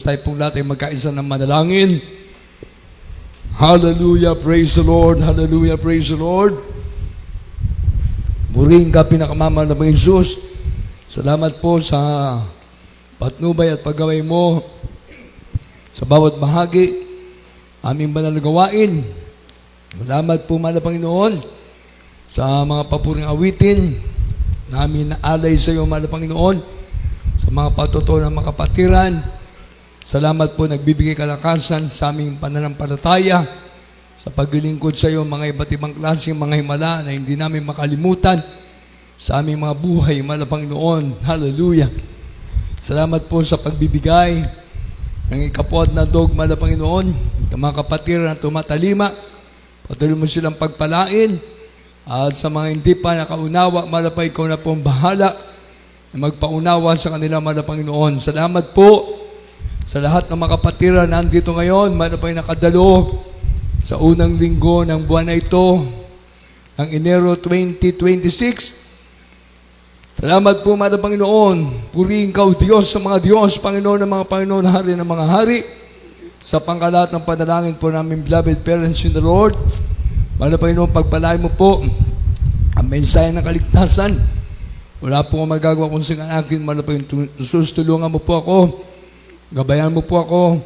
Tayo pong lahat ay magkaisa ng manalangin. Hallelujah, praise the Lord. Hallelujah, praise the Lord. Muling ka pinakamamahal na Panginoon Jesus. Salamat po sa patnubay at paggaway mo sa bawat bahagi aming banal na gawain. Salamat po, mahal na Panginoon, sa mga papuring awitin na aming naalay sa iyo, mahal na Panginoon, sa mga patutuo ng mga kapatiran. Salamat po, nagbibigay kalakasan sa aming pananampalataya, sa paglilingkod sa iyo, mga iba't ibang klaseng mga himala na hindi namin makalimutan sa aming mga buhay, mahal na Panginoon. Hallelujah. Salamat po sa pagbibigay ng ikapod na dog, mahal na Panginoon, ng mga kapatiran na tumatalima. Patuloy mo silang pagpalain. At sa mga hindi pa nakaunawa, mahal na Panginoon, ikaw na po ang bahala na magpaunawa sa kanila, mahal na Panginoon. Salamat po sa lahat ng mga kapatiran na nandito ngayon, mahal na Panginoon, nakadalo sa unang linggo ng buwan na ito, ng Enero 2026. Salamat po, mahal na Panginoon. Purihin ka, Diyos sa mga Diyos, Panginoon ng mga Panginoon, Hari ng mga Hari, sa pangkalat ng panalangin po namin, beloved parents in the Lord. Mahal na Panginoon, pagpalain mo po ang mensahe ng kaligtasan. Wala po akong magagawa kung saan akin, mahal na Panginoon. Tulungan mo po ako. Gabayan mo po ako.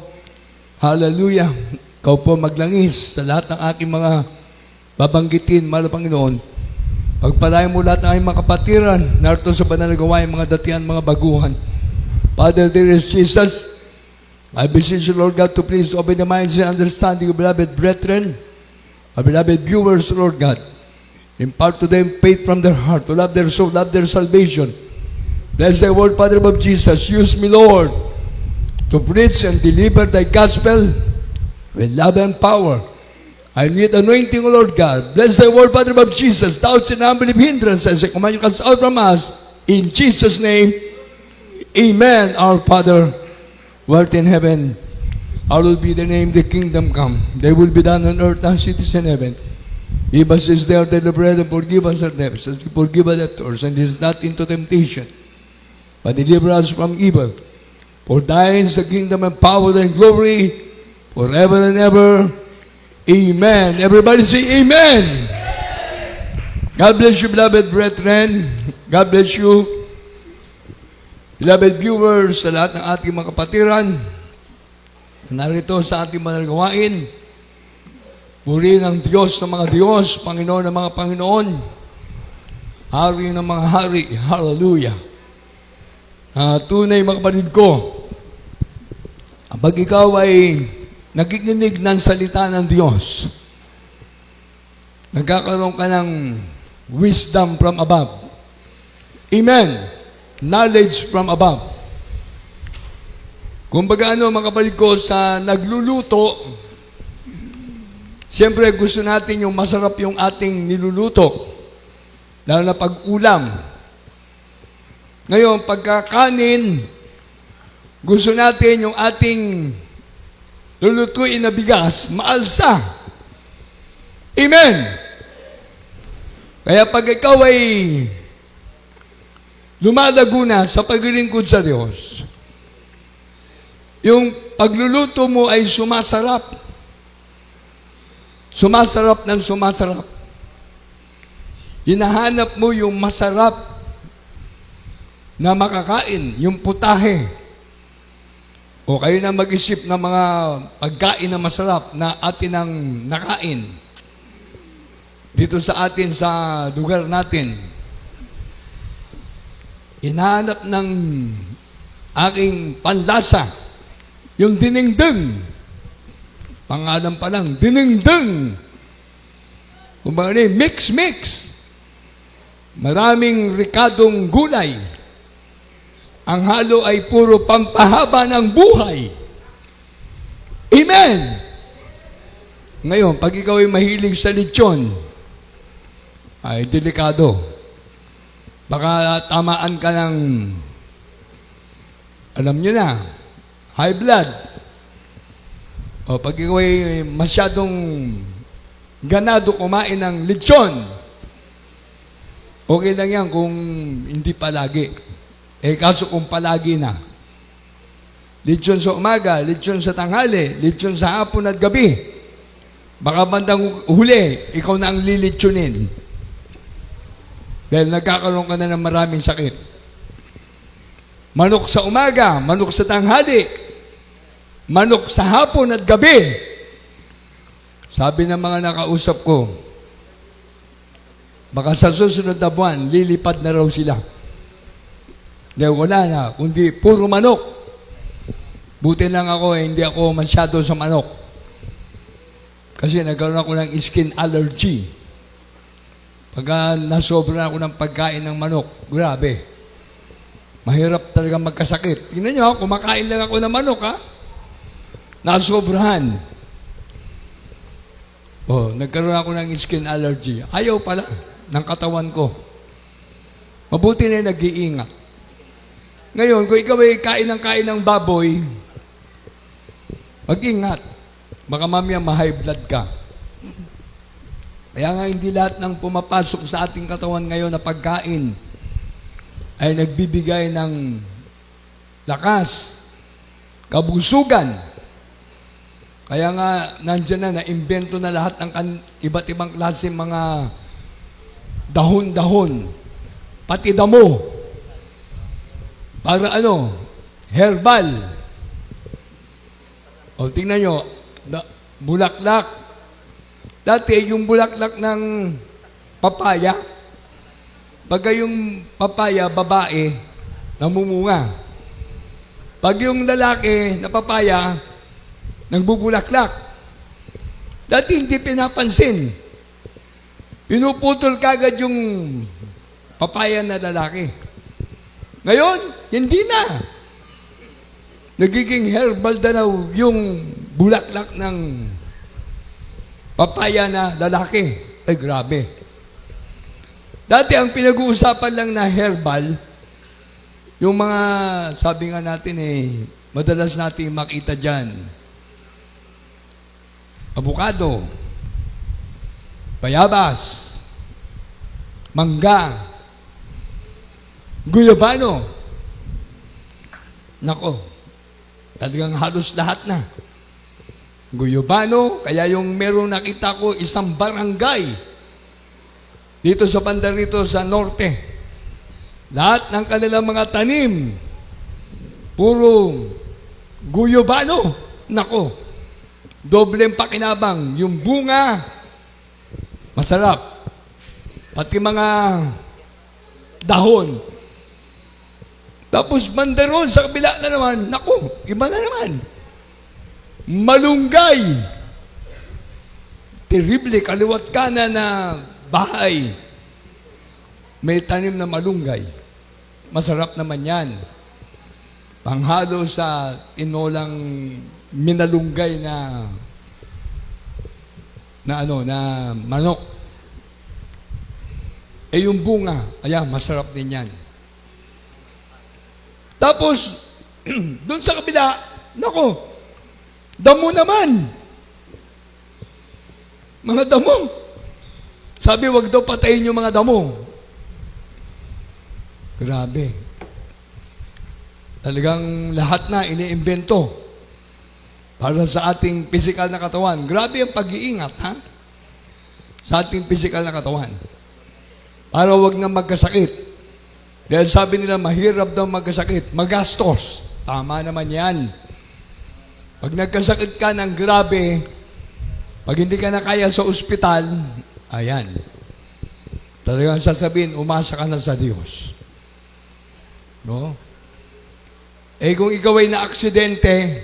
Hallelujah. Ikaw po maglangis sa lahat ng aking mga babanggitin, mahal na Panginoon. Pagpalain mo lahat ng aking mga kapatiran, narito sa banal na gawain, mga datihan, mga baguhan. Father, dear Jesus, I beseech you, Lord God, to please open the minds and understanding of beloved brethren, our beloved viewers, Lord God. Impart to them faith from their heart, to love their soul, love their salvation. Bless thy word, Father of Jesus. Use me, Lord, to preach and deliver thy gospel with love and power. I need anointing, O Lord God. Bless thy word, Father of Jesus. Doubts and unbelief hindrances, I command you cast out from us. In Jesus' name, amen. Our Father, who art in heaven, hallowed be the name, the kingdom come. Thy will be done on earth as it is in heaven. Give us this day our daily bread, and forgive us our debts, as we forgive our debtors, and lead us not into temptation, but deliver us from evil. For thine is the kingdom and power and glory forever and ever. Amen. Everybody say amen. God bless you, beloved brethren. God bless you, beloved viewers, sa lahat ng ating mga kapatiran na narito sa ating mga gawain. Puri ng Diyos ng mga Diyos, Panginoon ng mga Panginoon, Hari ng mga Hari. Hallelujah. Tunay mga kapatid ko, pag ikaw ay nakikinig ng salita ng Diyos, nagkakaroon ka ng wisdom from above. Amen. Knowledge from above. Kung baga mga kapatid ko, sa nagluluto, siyempre gusto natin yung masarap yung ating niluluto, lalo na pag-ulam. Ngayon, pagkakanin, gusto natin yung ating lulutuin na bigas, maalsa. Amen! Kaya pag ikaw ay lumalago na sa paglilingkod sa Diyos, yung pagluluto mo ay sumasarap. Sumasarap ng sumasarap. Hinahanap mo yung masarap na makakain, yung putahe. O kayo na mag-isip ng mga pagkain na masarap na atin ang nakain dito sa atin, sa lugar natin. Hinahanap ng aking panlasa, yung dinengdeng. Pangalan pa lang, dinengdeng. Kung ba mix-mix. Maraming rikadong gulay. Ang halo ay puro pampahaba ng buhay. Amen! Ngayon, pag ikaw ay mahilig sa lechon, ay delikado. Baka tamaan ka ng, alam nyo na, high blood. O pag ikaw ay masyadong ganado kumain ng lechon, okay lang yan kung hindi palagi. Kaso kung palagi na, Lechon sa umaga, lechon sa tanghali, lechon sa hapon at gabi. Baka bandang huli, ikaw na ang lilitsunin. Dahil nagkakaroon ka na ng maraming sakit. Manok sa umaga, manok sa tanghali, manok sa hapon at gabi. Sabi ng mga nakausap ko, baka sa susunod na buwan, lilipad na raw sila. Dahil wala na, kundi puro manok. Buti lang ako, hindi ako masyado sa manok. Kasi nagkaroon ako ng skin allergy. Pagka nasobra ako ng pagkain ng manok, grabe. Mahirap talaga magkasakit. Tingnan nyo, kumakain lang ako ng manok, ha? Nasobrahan. Nagkaroon ako ng skin allergy. Ayaw pala ng katawan ko. Mabuti na nag-iingat. Ngayon, kung ikaw ay kain ng baboy, mag-ingat. Baka mamaya ma-high blood ka. Kaya nga hindi lahat ng pumapasok sa ating katawan ngayon na pagkain ay nagbibigay ng lakas, kabusugan. Kaya nga nandiyan na, na-invento na lahat ng iba't ibang klase mga dahon-dahon, pati damo. Para herbal. Tingnan nyo, bulaklak. Dati, yung bulaklak ng papaya, pag yung papaya, babae, namumunga. Pag yung lalaki na papaya, nagbubulaklak. Dati hindi pinapansin. Pinuputol kagad yung papaya na lalaki. Ngayon, hindi na. Nagiging herbal na daw yung bulaklak ng papaya na lalaki. Ay, grabe. Dati ang pinag-uusapan lang na herbal, yung mga, sabi nga natin madalas natin makita dyan, avocado, bayabas, mangga, guyabano. Nako, talagang halos lahat na. Guyabano, kaya yung merong nakita ko, isang barangay dito sa banda rito sa norte. Lahat ng kanilang mga tanim, puro guyabano. Nako, dobleng pakinabang. Yung bunga, masarap. Pati mga dahon. Tapos banderon sa kabila na naman, naku, iba na naman. Malunggay. Terrible, kaliwat kanan na bahay. May tanim na malunggay. Masarap naman yan. Panghalo sa tinolang minalunggay na manok. Yung bunga, masarap din yan. Tapos, doon sa kabila, nako, damo naman. Mga damo. Sabi, wag daw patayin yung mga damo. Grabe. Talagang lahat na iniimbento para sa ating physical na katawan. Grabe ang pag-iingat, ha? Sa ating physical na katawan. Para wag na magkasakit. Dahil sabi nila, mahirap daw magkasakit. Magastos. Tama naman yan. Pag nagkasakit ka ng grabe, pag hindi ka na kaya sa ospital, ayan. Talagang sasabihin, umasa ka na sa Diyos. No? Kung ikaw ay na-aksidente,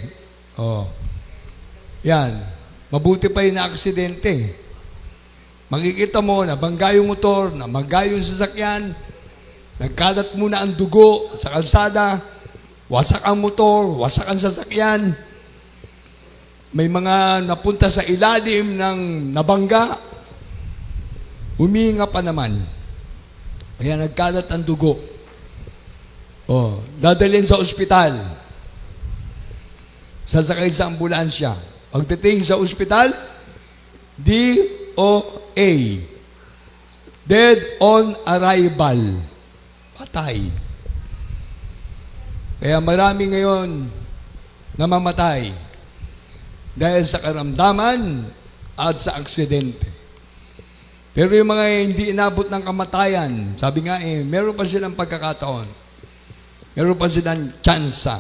yan, mabuti pa yung na-aksidente. Makikita mo, nabangga yung motor, nabangga yung sasakyan, nagkalat muna ang dugo sa kalsada, wasak ang motor, wasak ang sasakyan, may mga napunta sa ilalim ng nabangga, huminga pa naman. Kaya nagkalat ang dugo. Dadalhin sa ospital. Sasakay sa ambulansya. Pagdating sa ospital, DOA. Dead on arrival. Patay. Kaya marami ngayon namamatay dahil sa karamdaman at sa aksidente. Pero yung mga hindi inabot ng kamatayan, sabi nga meron pa silang pagkakataon. Meron pa silang tsansa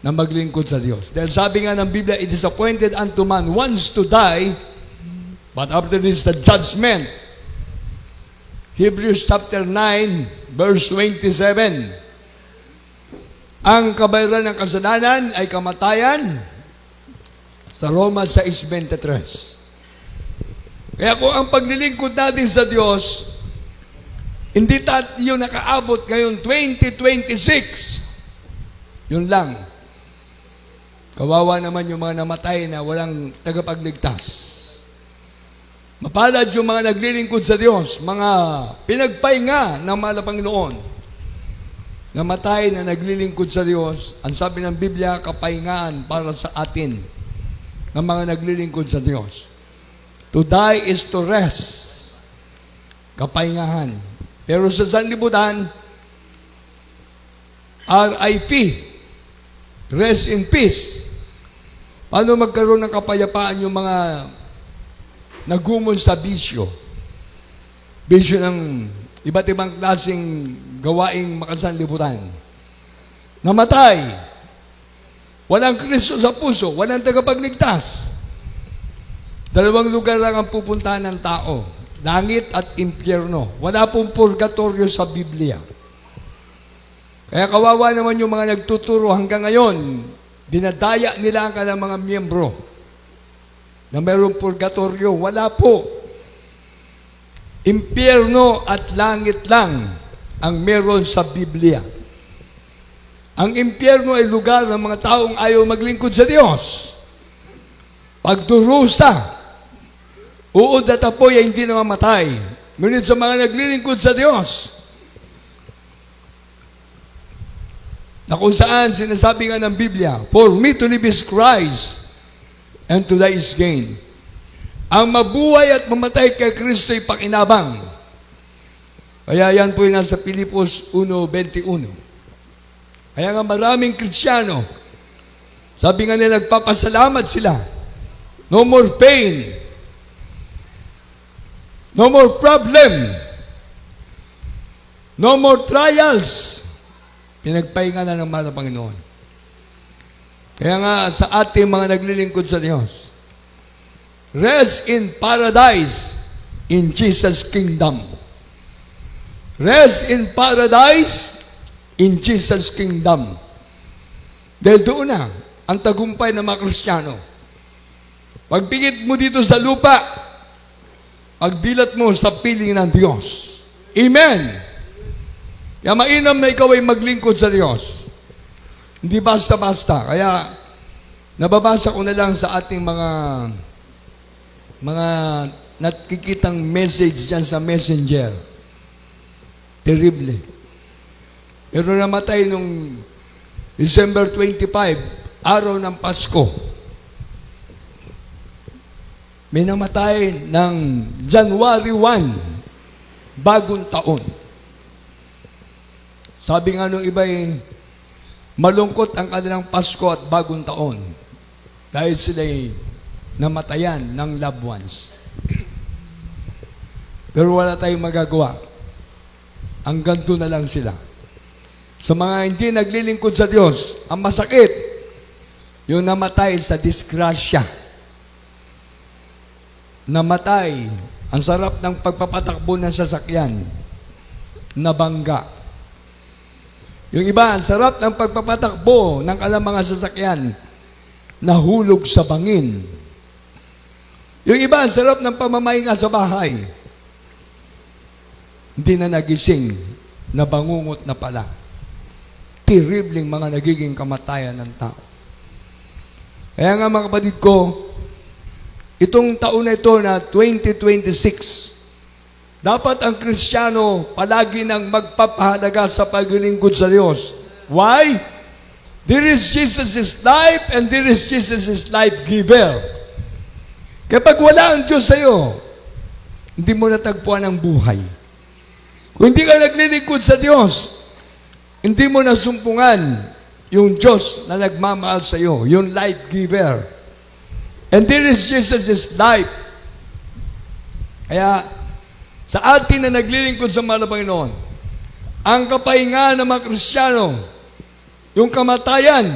na maglingkod sa Diyos. Dahil sabi nga ng Biblia, it is appointed unto man once to die, but after this the judgment. Hebrews chapter 9, verse 27. Ang kabayaran ng kasalanan ay kamatayan sa Roma 6:23. Kaya kung ang paglilingkod natin sa Diyos, hindi yun nakaabot ngayon 2026. Yun lang. Kawawa naman yung mga namatay na walang tagapagligtas. Mapalad yung mga naglilingkod sa Diyos, mga pinagpahinga ng mahal na Panginoon. Namatay na naglilingkod sa Diyos, ang sabi ng Biblia, kapahingaan para sa atin ng mga naglilingkod sa Diyos. To die is to rest. Kapahingahan. Pero sa sanlibutan, RIP. Rest in peace. Paano magkaroon ng kapayapaan yung mga nagumon sa bisyo? Bisyo ng iba't ibang klaseng gawaing makasanlibutan. Namatay. Walang Kristo sa puso. Walang tagapagligtas. Dalawang lugar lang ang pupuntahan ng tao. Langit at impyerno. Wala pong purgatorio sa Biblia. Kaya kawawa naman yung mga nagtuturo hanggang ngayon. Dinadaya nila ang kanilang mga miyembro na mayroong purgatorio. Wala po. Impyerno at langit lang ang meron sa Biblia. Ang impyerno ay lugar ng mga taong ayaw maglingkod sa Diyos. Pagdurusa, uod at apoy ay hindi namamatay. Ngunit sa mga naglilingkod sa Diyos, na kung saan sinasabi nga ng Biblia, for me to live is Christ, and to die is gain. Ang mabuhay at mamatay kay Kristo ay pakinabang. Kaya yan po yung nasa Pilipos 1:21. Kaya nga maraming Kristiyano, sabi nga nila, nagpapasalamat sila. No more pain. No more problem. No more trials. Pinagpahinga na ng mahal na Panginoon. Kaya nga sa ating mga naglilingkod sa Diyos, rest in paradise in Jesus' kingdom. Rest in paradise in Jesus' kingdom. Dahil doon na ang tagumpay ng mga Kristiyano. Pagpingit mo dito sa lupa, pagdilat mo sa piling ng Diyos. Amen! Kaya mainam na ikaw ay maglingkod sa Diyos. Hindi basta-basta. Kaya nababasa ko na lang sa ating mga nakikitang message dyan sa messenger. Terrible. Pero namatay nung December 25, araw ng Pasko. May namatay ng January 1, bagong taon. Sabi nga nung iba malungkot ang kanilang Pasko at bagong taon dahil sila'y namatayan ng loved ones. Pero wala tayong magagawa. Hanggang doon na lang sila. Sa mga hindi naglilingkod sa Diyos, ang masakit, yung namatay sa disgrasya. Namatay, ang sarap ng pagpapatakbo ng sasakyan, nabangga. Yung iba, ang sarap ng pagpapatakbo ng kanilang mga sasakyan, nahulog sa bangin. Yung iba, ang sarap ng pamamahinga sa bahay, hindi na nagising, nabangungot na pala. Terribling mga nagiging kamatayan ng tao. Kaya nga mga kapatid ko, itong taon na ito na 2026, dapat ang Kristiyano palagi nang magpapahalaga sa paglilingkod sa Diyos. Why? There is Jesus' life and there is Jesus' life giver. Kapag wala ang Diyos sa iyo, hindi mo natagpuan ang buhay. Kung hindi ka naglilingkod sa Diyos, hindi mo nasumpungan yung Diyos na nagmamahal sa iyo, yung life giver. And there is Jesus' life. Kaya, sa atin na naglilingkod sa mahal na Panginoon, ang kapahingahan ng mga Kristiyano, yung kamatayan,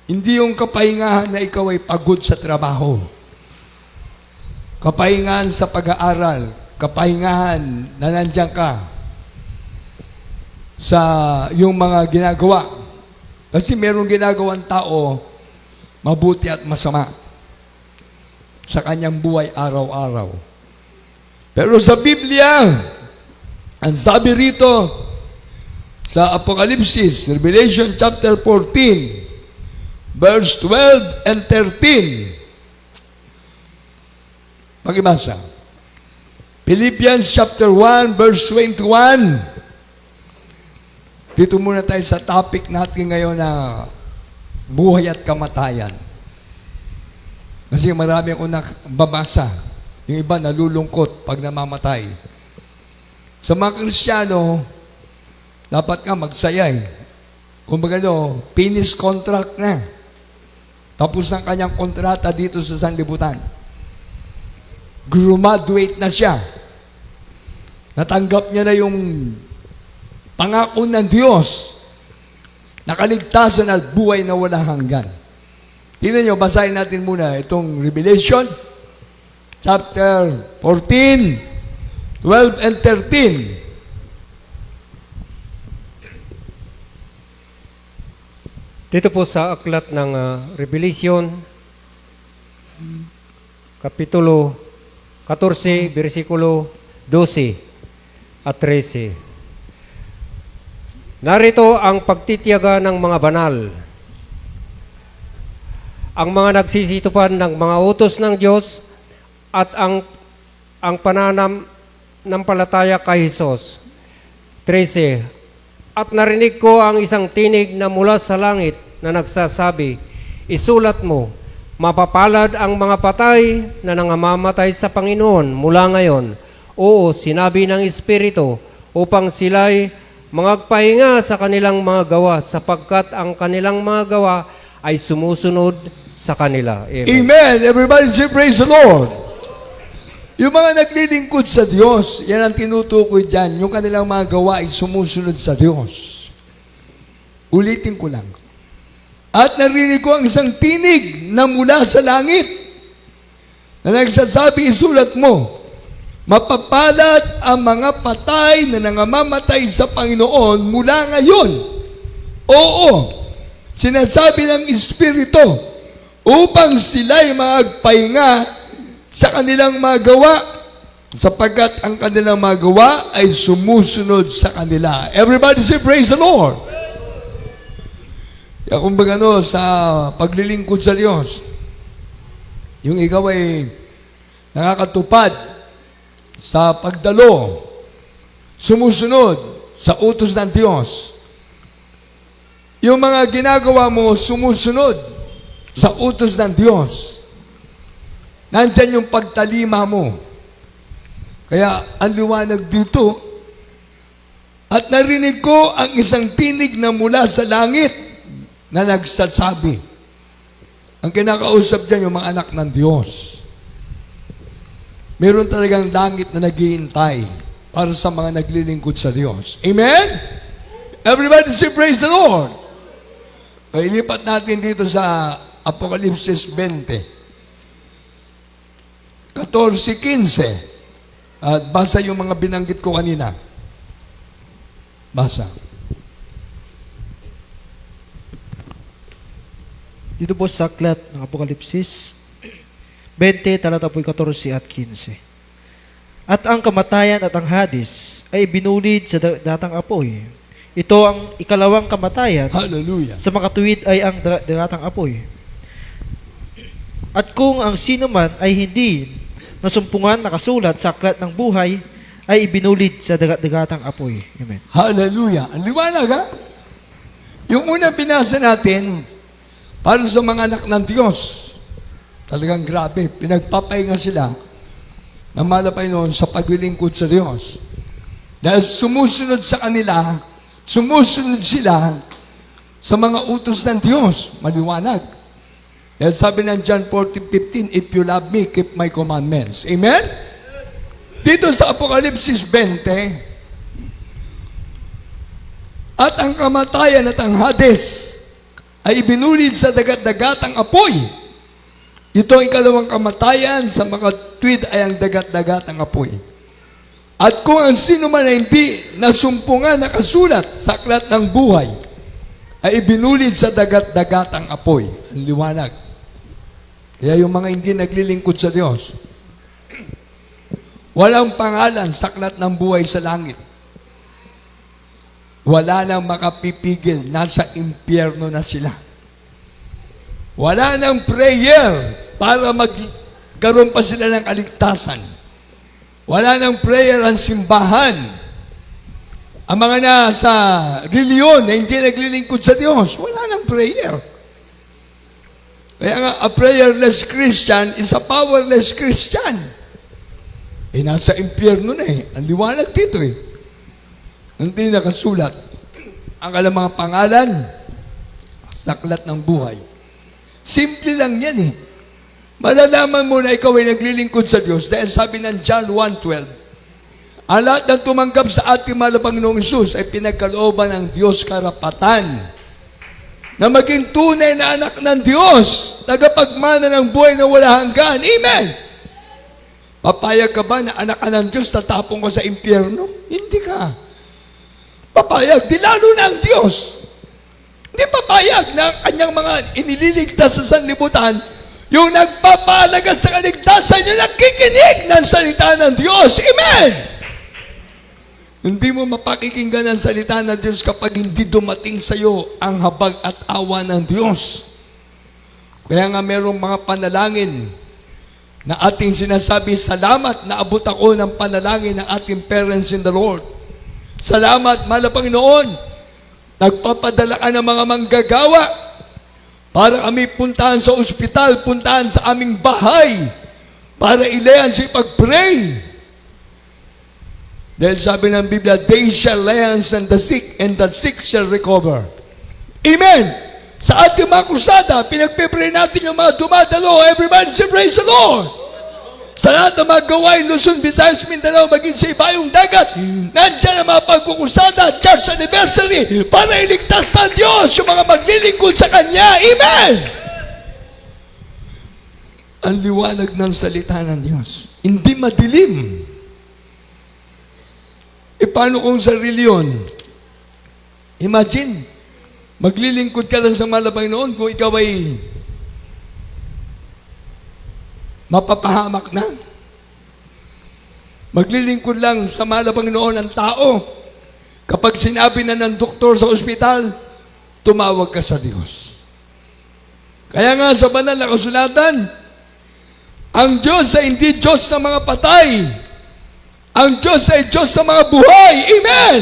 hindi yung kapahingahan na ikaw ay pagod sa trabaho. Kapahingahan sa pag-aaral, kapahingahan na nandiyan ka sa yung mga ginagawa. Kasi merong ginagawang tao, mabuti at masama sa kanyang buhay araw-araw. Pero sa Biblia, ang sabi rito sa Apocalypse, Revelation chapter 14, verse 12 and 13. Pakibasa. Philippians chapter 1, verse 21. Dito muna tayo sa topic natin ngayon na buhay at kamatayan. Kasi marami akong nababasa. Yung iba nalulungkot pag namamatay. Sa mga Kristiyano, dapat ka magsaya eh. Kumbaga finish contract na. Tapos ang kanyang kontrata dito sa sanlibutan. Graduate na siya. Natanggap niya na yung pangako ng Diyos. Nakaligtasan at buhay na walang hanggan. Tingnan nyo, basahin natin muna itong Revelation chapter 14, 12 and 13. Dito po sa aklat ng Revelation, Kapitulo 14, versikulo 12 at 13. Narito ang pagtitiyaga ng mga banal, ang mga nagsisitupan ng mga utos ng Diyos at ang pananampalataya kay Jesus. 13. At narinig ko ang isang tinig na mula sa langit na nagsasabi, isulat mo, mapapalad ang mga patay na nangamamatay sa Panginoon mula ngayon. Oo, sinabi ng Espiritu, upang sila'y magpahinga sa kanilang mga gawa, sapagkat ang kanilang mga gawa ay sumusunod sa kanila. Amen. Amen. Everybody say praise the Lord. Yung mga naglilingkod sa Diyos, yan ang tinutukoy dyan. Yung kanilang mga gawa ay sumusunod sa Diyos. Ulitin ko lang. At narinig ko ang isang tinig na mula sa langit na nagsasabi, isulat mo, mapapalad ang mga patay na nangamamatay sa Panginoon mula ngayon. Oo, sinasabi ng Espiritu upang sila'y magpahinga sa kanilang mga gawa sapagkat ang kanilang mga gawa ay sumusunod sa kanila. Everybody say praise the Lord. Kaya kumbaga sa paglilingkod sa Diyos, yung ikaw ay nakakatupad sa pagdalo, sumusunod sa utos ng Diyos. Yung mga ginagawa mo, sumusunod sa utos ng Diyos. Nandyan yung pagtalima mo. Kaya ang liwanag dito, at narinig ko ang isang tinig na mula sa langit na nagsasabi. Ang kinakausap dyan yung mga anak ng Diyos. Meron talagang langit na naghihintay para sa mga naglilingkod sa Diyos. Amen? Everybody say praise the Lord. Ilipat natin dito sa Apocalypse 20. 14:15. At basa yung mga binanggit ko kanina. Basa. Dito po sa aklat ng Apokalipsis 20, talata po 14 at 15. At ang kamatayan at ang Hades ay binulid sa datang apoy. Ito ang ikalawang kamatayan. Hallelujah. Sa makatuwid ay ang datang apoy. At kung ang sino man ay hindi nasumpungan nakasulat sa aklat ng buhay, ay ibinulid sa dagatang apoy. Amen. Hallelujah. Ang liwanag ha? Yung una binasa natin, para sa mga anak ng Diyos, talagang grabe, pinagpapahinga sila ng malapay noon sa paglilingkod sa Diyos. Dahil sumusunod sa kanila, sumusunod sila sa mga utos ng Diyos. Maliwanag. Dahil sabi ng John 14:15, if you love me, keep my commandments. Amen? Dito sa Apokalipsis 20, at ang kamatayan at ang Hades ay ibinulid sa dagat-dagatang apoy. Ito ang ikalawang kamatayan, sa mga tuwid ay ang dagat-dagatang apoy. At kung ang sino man ay hindi nasumpungan nakasulat sa aklat ng buhay, ay ibinulid sa dagat-dagatang apoy. Ang liwanag. Kaya yung mga hindi naglilingkod sa Diyos, walang pangalan sa aklat ng buhay sa langit. Wala nang makapipigil, nasa impyerno na sila. Wala nang prayer para magkaroon pa sila ng kaligtasan. Wala nang prayer ang simbahan. Ang mga nasa reliyon na hindi naglilingkod sa Diyos, wala nang prayer. Kaya nga, a prayerless Christian is a powerless Christian. Nasa impyerno na Ang liwanag dito Hindi nakasulat ang alam mga pangalan sa aklat ng buhay. Simple lang yan Malalaman mo na ikaw ay naglilingkod sa Diyos dahil sabi ng John 1:12, ang lahat ng tumanggap sa ating mahal na Panginoong Hesus ay pinagkalooban ng Diyos karapatan na maging tunay na anak ng Diyos, tagapagmana ng buhay na wala hanggan. Amen! Papayag ka ba na anak ka ng Diyos, tatapong ka sa impyerno? Hindi ka. Papayag, di lalo na ang Diyos. Hindi papayag na ang kanyang mga inililigtas sa sanlibutan, yung nagpapahalaga sa kaligtasan, yung nakikinig ng salita ng Diyos. Amen! Hindi mo mapakikinggan ang salita ng Diyos kapag hindi dumating sa iyo ang habag at awa ng Diyos. Kaya nga merong mga panalangin na ating sinasabi, salamat na abot ako ng panalangin ng ating parents in the Lord. Salamat, mahal na Panginoon, nagpapadala ka ng mga manggagawa para kami puntahan sa ospital, puntahan sa aming bahay, para ilayan sa ipag-pray. Dahil sabi ng Biblia, they shall lay hands on the sick, and the sick shall recover. Amen! Sa ating mga krusada, pinagpipray natin yung mga dumadalo. Everybody say, praise the Lord! Sa lahat ng mga gawain, Luzon, Visayas, Mindanao, maging sa ibayong dagat, nandiyan ang mga pagkukusada, church anniversary, para iligtas ng Diyos yung mga maglilingkod sa Kanya. Amen! Ang liwanag ng salita ng Diyos. Hindi madilim. Paano kung sa reliyon? Imagine, maglilingkod ka lang sa malabay noon kung ikaw ay mapapahamak na. Maglilingkod lang sa malabang noon ang tao. Kapag sinabi na ng doktor sa ospital, tumawag ka sa Diyos. Kaya nga sa banal na kasulatan, ang Diyos ay hindi Diyos ng mga patay. Ang Diyos ay Diyos ng mga buhay. Amen!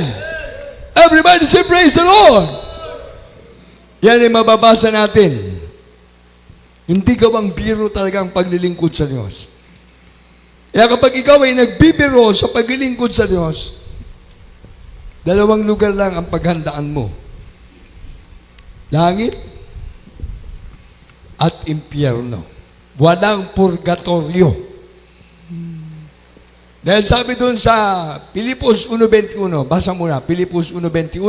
Everybody say, praise the Lord! Yan ay mababasa natin. Hindi gawang biro talaga ang paglilingkod sa Diyos. Kaya kapag ikaw ay nagbibiro sa paglilingkod sa Diyos, dalawang lugar lang ang paghandaan mo. Langit at impyerno. Walang purgatorio. Dahil sabi doon sa Pilipos 1.21, basa muna, Pilipos 1.21,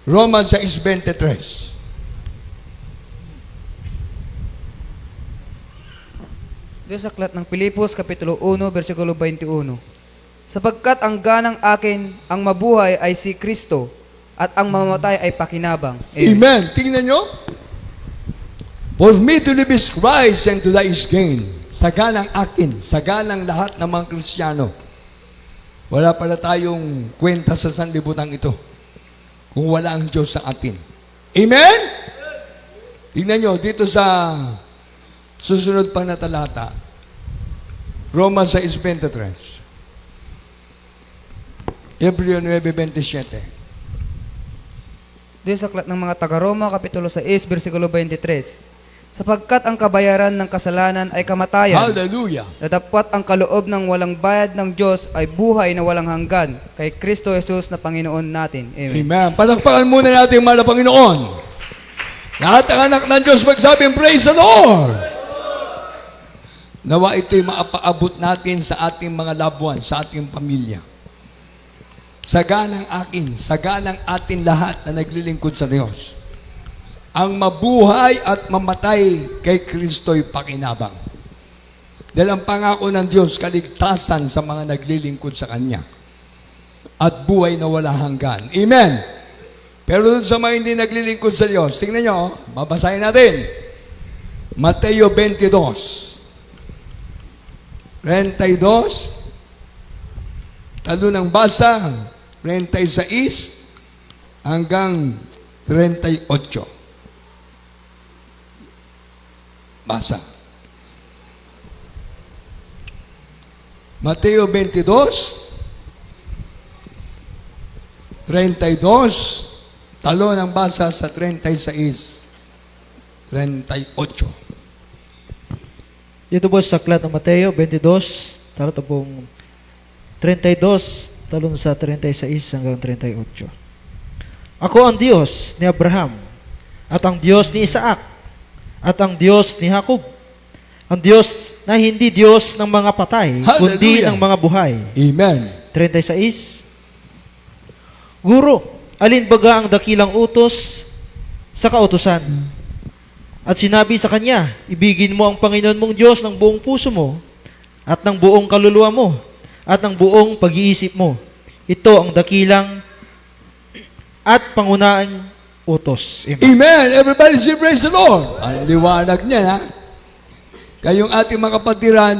Romans 6.23. Diyos sa aklat ng Pilipos, Kapitulo 1, versikulo 21. Sapagkat ang ganang akin, ang mabuhay ay si Kristo, at ang mamamatay ay pakinabang. Amen. Tingnan nyo. For me to live is Christ and to die is gain. Sagalang akin, sagalang lahat ng mga Kristiyano. Wala pala tayong kwenta sa sanlibutan ito kung wala ang Diyos sa atin. Amen? Tingnan nyo, dito sa susunod pa na talata, Romans 6.23. Hebreo 9.27. Diyos sa aklat ng mga taga-Roma, Kapitulo 6, versikulo 23. Sapagkat ang kabayaran ng kasalanan ay kamatayan. Hallelujah. Datapwat ang kaloob ng walang bayad ng Diyos ay buhay na walang hanggan kay Kristo Jesus na Panginoon natin. Amen. Amen. Palakpakan muna natin ang mahal na Panginoon. Lahat ng anak ng Diyos magsabing, praise the Lord! Nawa ito'y maapaabot natin sa ating mga loved ones, sa ating pamilya. Saganang akin, saganang atin lahat na naglilingkod sa Diyos. Ang mabuhay at mamatay kay Kristo'y pakinabang. Dahil ang pangako ng Diyos, kaligtasan sa mga naglilingkod sa Kanya. At buhay na wala hanggan. Amen! Pero dun sa mga hindi naglilingkod sa Diyos, tingnan nyo, babasahin natin. Mateo 22. 32. Talo ng basa, 36 hanggang 38. Basa. Mateo 22, 32, talo ng basa sa 36, 38. Dito po sa aklat ng Mateo 22, talo pong 32, talon sa 36 hanggang 38. Ako ang Diyos ni Abraham, at ang Diyos ni Isaac, at ang Diyos ni Jacob. Ang Diyos na hindi Diyos ng mga patay, kundi Hallelujah. ng mga buhay. Amen. 36. Guro, alin baga ang dakilang utos sa kautusan? At sinabi sa kanya, ibigin mo ang Panginoon mong Diyos ng buong puso mo, at ng buong kaluluwa mo, at ng buong pag-iisip mo. Ito ang dakilang at pangunahing utos. Amen. Amen. Everybody say praise the Lord. Ang liwanag niya, ha? Kayong ating mga kapatiran,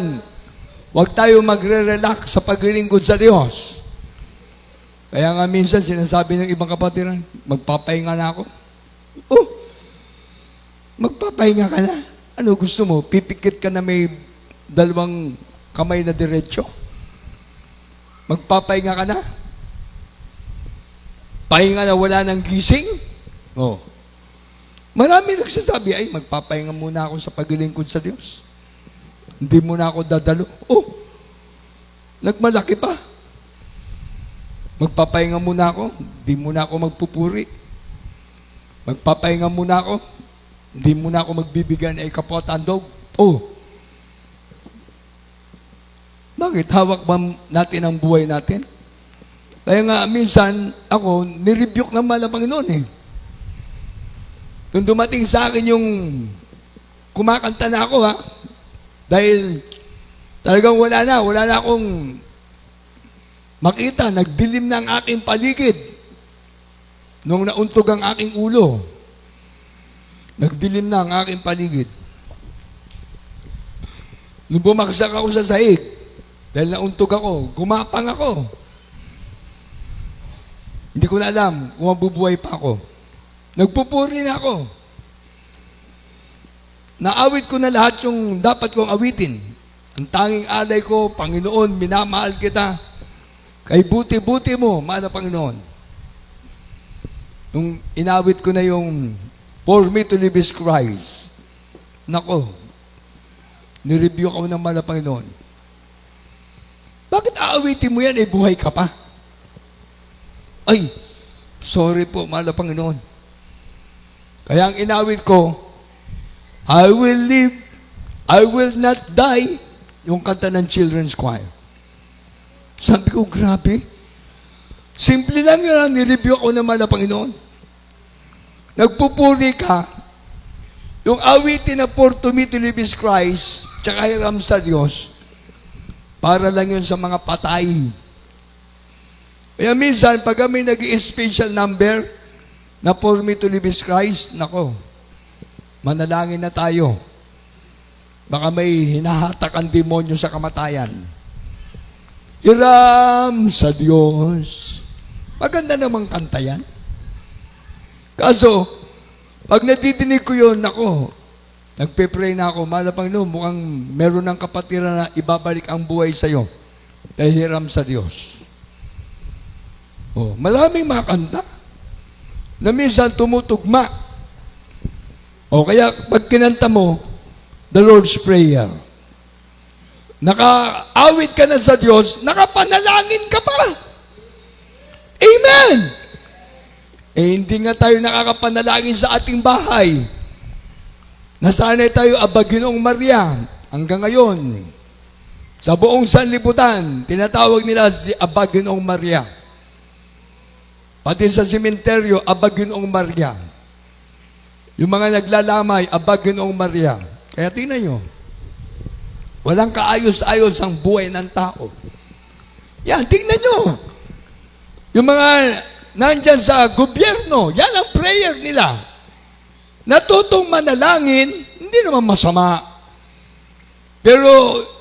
huwag tayo magre-relax sa paglilingkod sa Diyos. Kaya nga minsan sinasabi ng ibang kapatiran, magpapahinga na ako. Oh, magpapahinga ka na. Ano gusto mo? Pipikit ka na may dalawang kamay na diretsyo? Magpapahinga ka na? Pahinga na wala ng gising? Oh. Marami nagsasabi, ay, magpapahinga muna ako sa paglilingkod sa Diyos. Hindi muna ako dadalo. Oh, nagmalaki pa. Magpapahinga muna ako, hindi muna ako magpupuri. Magpapahinga muna ako, hindi muna ako magbibigyan ay kapwa tandog. Oh, bakit hawak ba natin ang buhay natin? Kaya nga minsan ako, nirebuke ng mahal na Panginoon eh. Kung dumating sa akin yung kumakanta na ako ha, dahil talagang wala na akong makita, nagdilim na ang aking paligid. Nung nauntog ang aking ulo, nagdilim na ang aking paligid. Nung bumaksak ako sa sahig, dahil nauntog ako, gumapang ako. Hindi ko na alam kung mabubuhay pa ako. Nagpupuri na ako. Naawit ko na lahat yung dapat kong awitin. Ang tanging alay ko, Panginoon, minamahal kita. Kay buti-buti mo, mahal na Panginoon. Nung inawit ko na yung For Me to Live is Christ, nako, nireview ako ng mahal na Panginoon. Bakit aawitin mo yan, buhay ka pa? Ay, sorry po, mahal na Panginoon. Kaya ang inawit ko, I will live, I will not die, yung kanta ng children's choir. Sabi ko, grabe. Simple lang yun, nireview ako ng mahal na Panginoon. Nagpupuri ka, yung awitin na For to Me to Live is Christ, tsaka hiram sa Diyos, para lang yun sa mga patay. Kaya minsan, pag kami nag-i-special number na For Me to Live is Christ, nako, manalangin na tayo. Baka may hinahatak ang demonyo sa kamatayan. Hiram sa Diyos. Maganda namang kanta yan. Kaso, pag nadidinig ko yun, nako, nagpe-pray na ako, mahal na Panginoon, mukhang meron ng kapatiran na ibabalik ang buhay sa'yo. Dahil hiram sa Diyos. Oh, maraming mga kanta na minsan tumutugma O kaya pag kinanta mo, the Lord's Prayer, nakaawit ka na sa Diyos, nakapanalangin ka pa. Amen! Eh, hindi nga tayo nakakapanalangin sa ating bahay. Nasanay tayo, Aba, Ginoong Maria, hanggang ngayon, sa buong sanlibutan, tinatawag nila si Aba, Ginoong Maria. Pati sa sementeryo, Aba, Ginoong Maria. Yung mga naglalamay, Aba, Ginoong Maria. Kaya tingnan nyo, walang kaayos-ayos ang buhay ng tao. Yan, tingnan nyo. Yung mga nandyan sa gobyerno, yan ang prayer nila. Natutong manalangin, hindi naman masama. Pero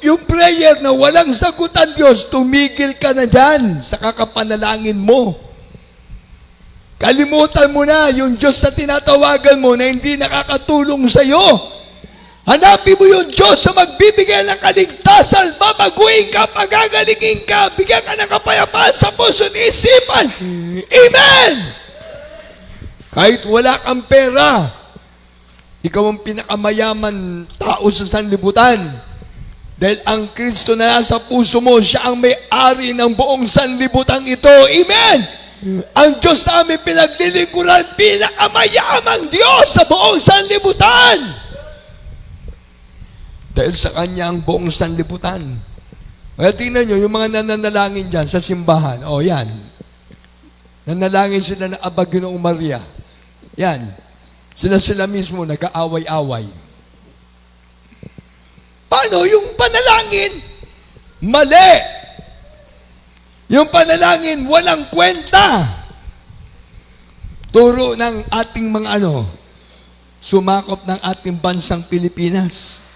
yung prayer na walang sagutan Diyos, tumigil ka na dyan sa kakapanalangin mo. Kalimutan mo na yung Diyos na tinatawagan mo na hindi nakakatulong sa iyo. Hanapin mo yung Diyos na magbibigay ng kaligtasan, babaguhin ka, pagagalingin ka, bigyan ka ng kapayapaan sa puso at isipan. Amen! Kahit wala kang pera, ikaw ang pinakamayaman tao sa sanlibutan. Dahil ang Kristo na nasa puso mo, siya ang may-ari ng buong sanlibutan ito. Amen! Ang Diyos na aming pinaglilingkuran, pinakamayamang Diyos sa buong sanlibutan. Dahil sa Kanya ang buong sanlibutan. Kaya tingnan nyo, yung mga nananalangin dyan sa simbahan, o yan, nanalangin sila na Aba, Ginoong Maria. Yan, sila mismo nag-aaway-away. Paano yung panalangin? Mali! Yung panalangin, walang kwenta. Turo ng ating mga sumakop ng ating bansang Pilipinas.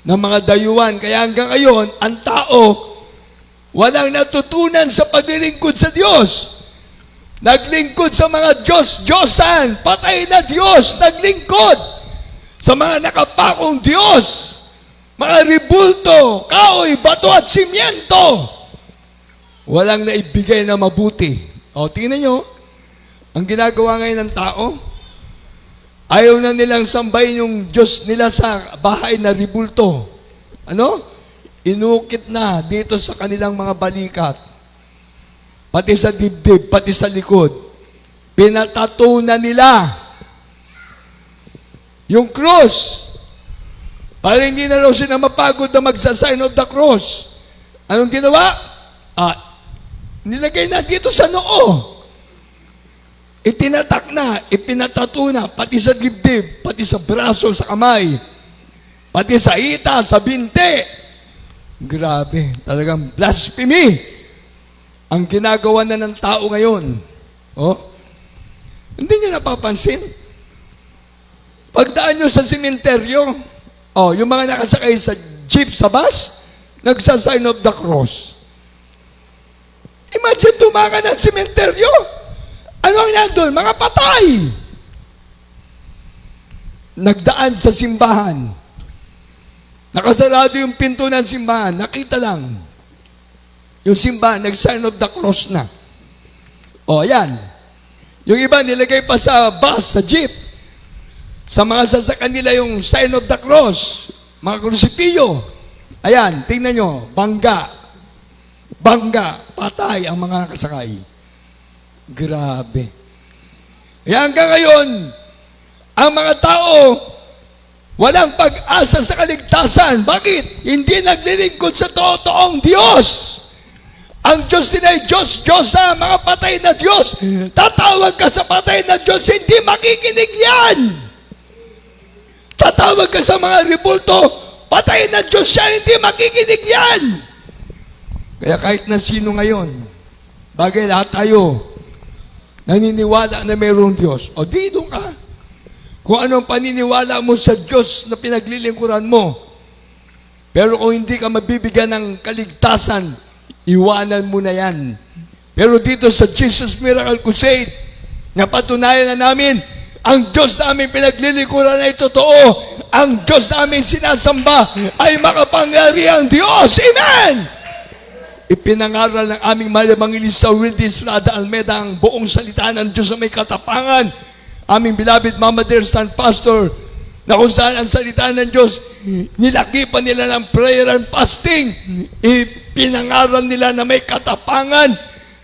Ng mga dayuhan. Kaya hanggang ngayon, ang tao, walang natutunan sa paglilingkod sa Diyos. Naglingkod sa mga Diyos-Diyosan, patay na Diyos, naglingkod sa mga nakapakong Diyos, mga ribulto, kahoy, bato at simyento. Walang naibigay na mabuti. O, tingnan nyo, ang ginagawa ngayon ng tao, ayaw na nilang sambahin yung Diyos nila sa bahay na ribulto. Inukit na dito sa kanilang mga balikat. Pati sa dibdib, pati sa likod. Pinatato na nila yung cross. Para hindi na raw sila mapagod na magsa-sign of the cross. Anong ginawa? Nilagay na dito sa noo. Itinatak na, ipinatato na, pati sa dibdib, pati sa braso, sa kamay, pati sa ita, sa binte. Grabe, talagang blasphemy ang ginagawa na ng tao ngayon. Hindi nyo napapansin? Pagdaan nyo sa sementeryo, yung mga nakasakay sa jeep, sa bus, nagsa-sign of the cross. Imagine tumakan ng sementeryo. Ano ang nandun? Mga patay. Nagdaan sa simbahan. Nakasarado yung pinto ng simbahan. Nakita lang. Yung simbahan, nag-sign of the cross na. Yan. Yung iba, nilagay pa sa bus, sa jeep. Sa mga sasakyan nila yung sign of the cross. Mga krusipiyo. Ayan, tingnan nyo. Bangga, patay ang mga kasakay. Grabe. Kaya hanggang ngayon, ang mga tao, walang pag-asa sa kaligtasan. Bakit? Hindi naglilingkod sa totoong Diyos. Ang Diyos nila ay Diyos sa mga patay na Diyos. Tatawag ka sa patay na Diyos, hindi makikinig yan. Tatawag ka sa mga ribulto, patay na Diyos siya, hindi makikinig yan. Kaya kahit na sino ngayon, bagay lahat tayo, naniniwala na mayroong Diyos. Di doon ka. Kung anong paniniwala mo sa Diyos na pinaglilingkuran mo. Pero kung hindi ka mabibigyan ng kaligtasan, iwanan mo na yan. Pero dito sa Jesus Miracle Crusade, napatunayan na namin, ang Diyos na aming pinaglilingkuran ay totoo. Ang Diyos na aming sinasamba ay makapangyarihang Diyos. Amen! Ipinangaral ng aming mahal evangelista Wildy Estrada Almeda ang buong salita ng Diyos na may katapangan aming beloved Mama Dear Stand Pastor, na kung saan ang salita ng Diyos, nilakipan nila ng prayer and fasting. Ipinangaral nila na may katapangan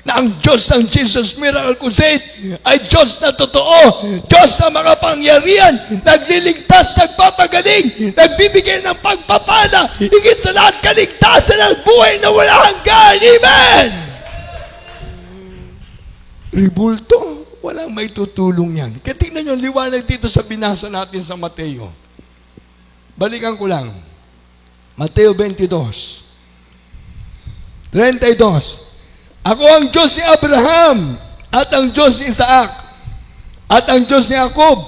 na ang Diyos ng Jesus Miracle Crusade ay Diyos na totoo, Diyos na makapangyarihan, nagliligtas, nagpapagaling, nagbibigay ng pagpapala, higit sa lahat kaligtasan ng buhay na wala hanggan. Amen! Ribulto, walang may tutulong yan. Kaya tingnan nyo, liwanag dito sa binasa natin sa Mateo. Balikan ko lang. Mateo 22. 32. Ako ang Diyos ni Abraham, at ang Diyos ni Isaac, at ang Diyos ni Jacob.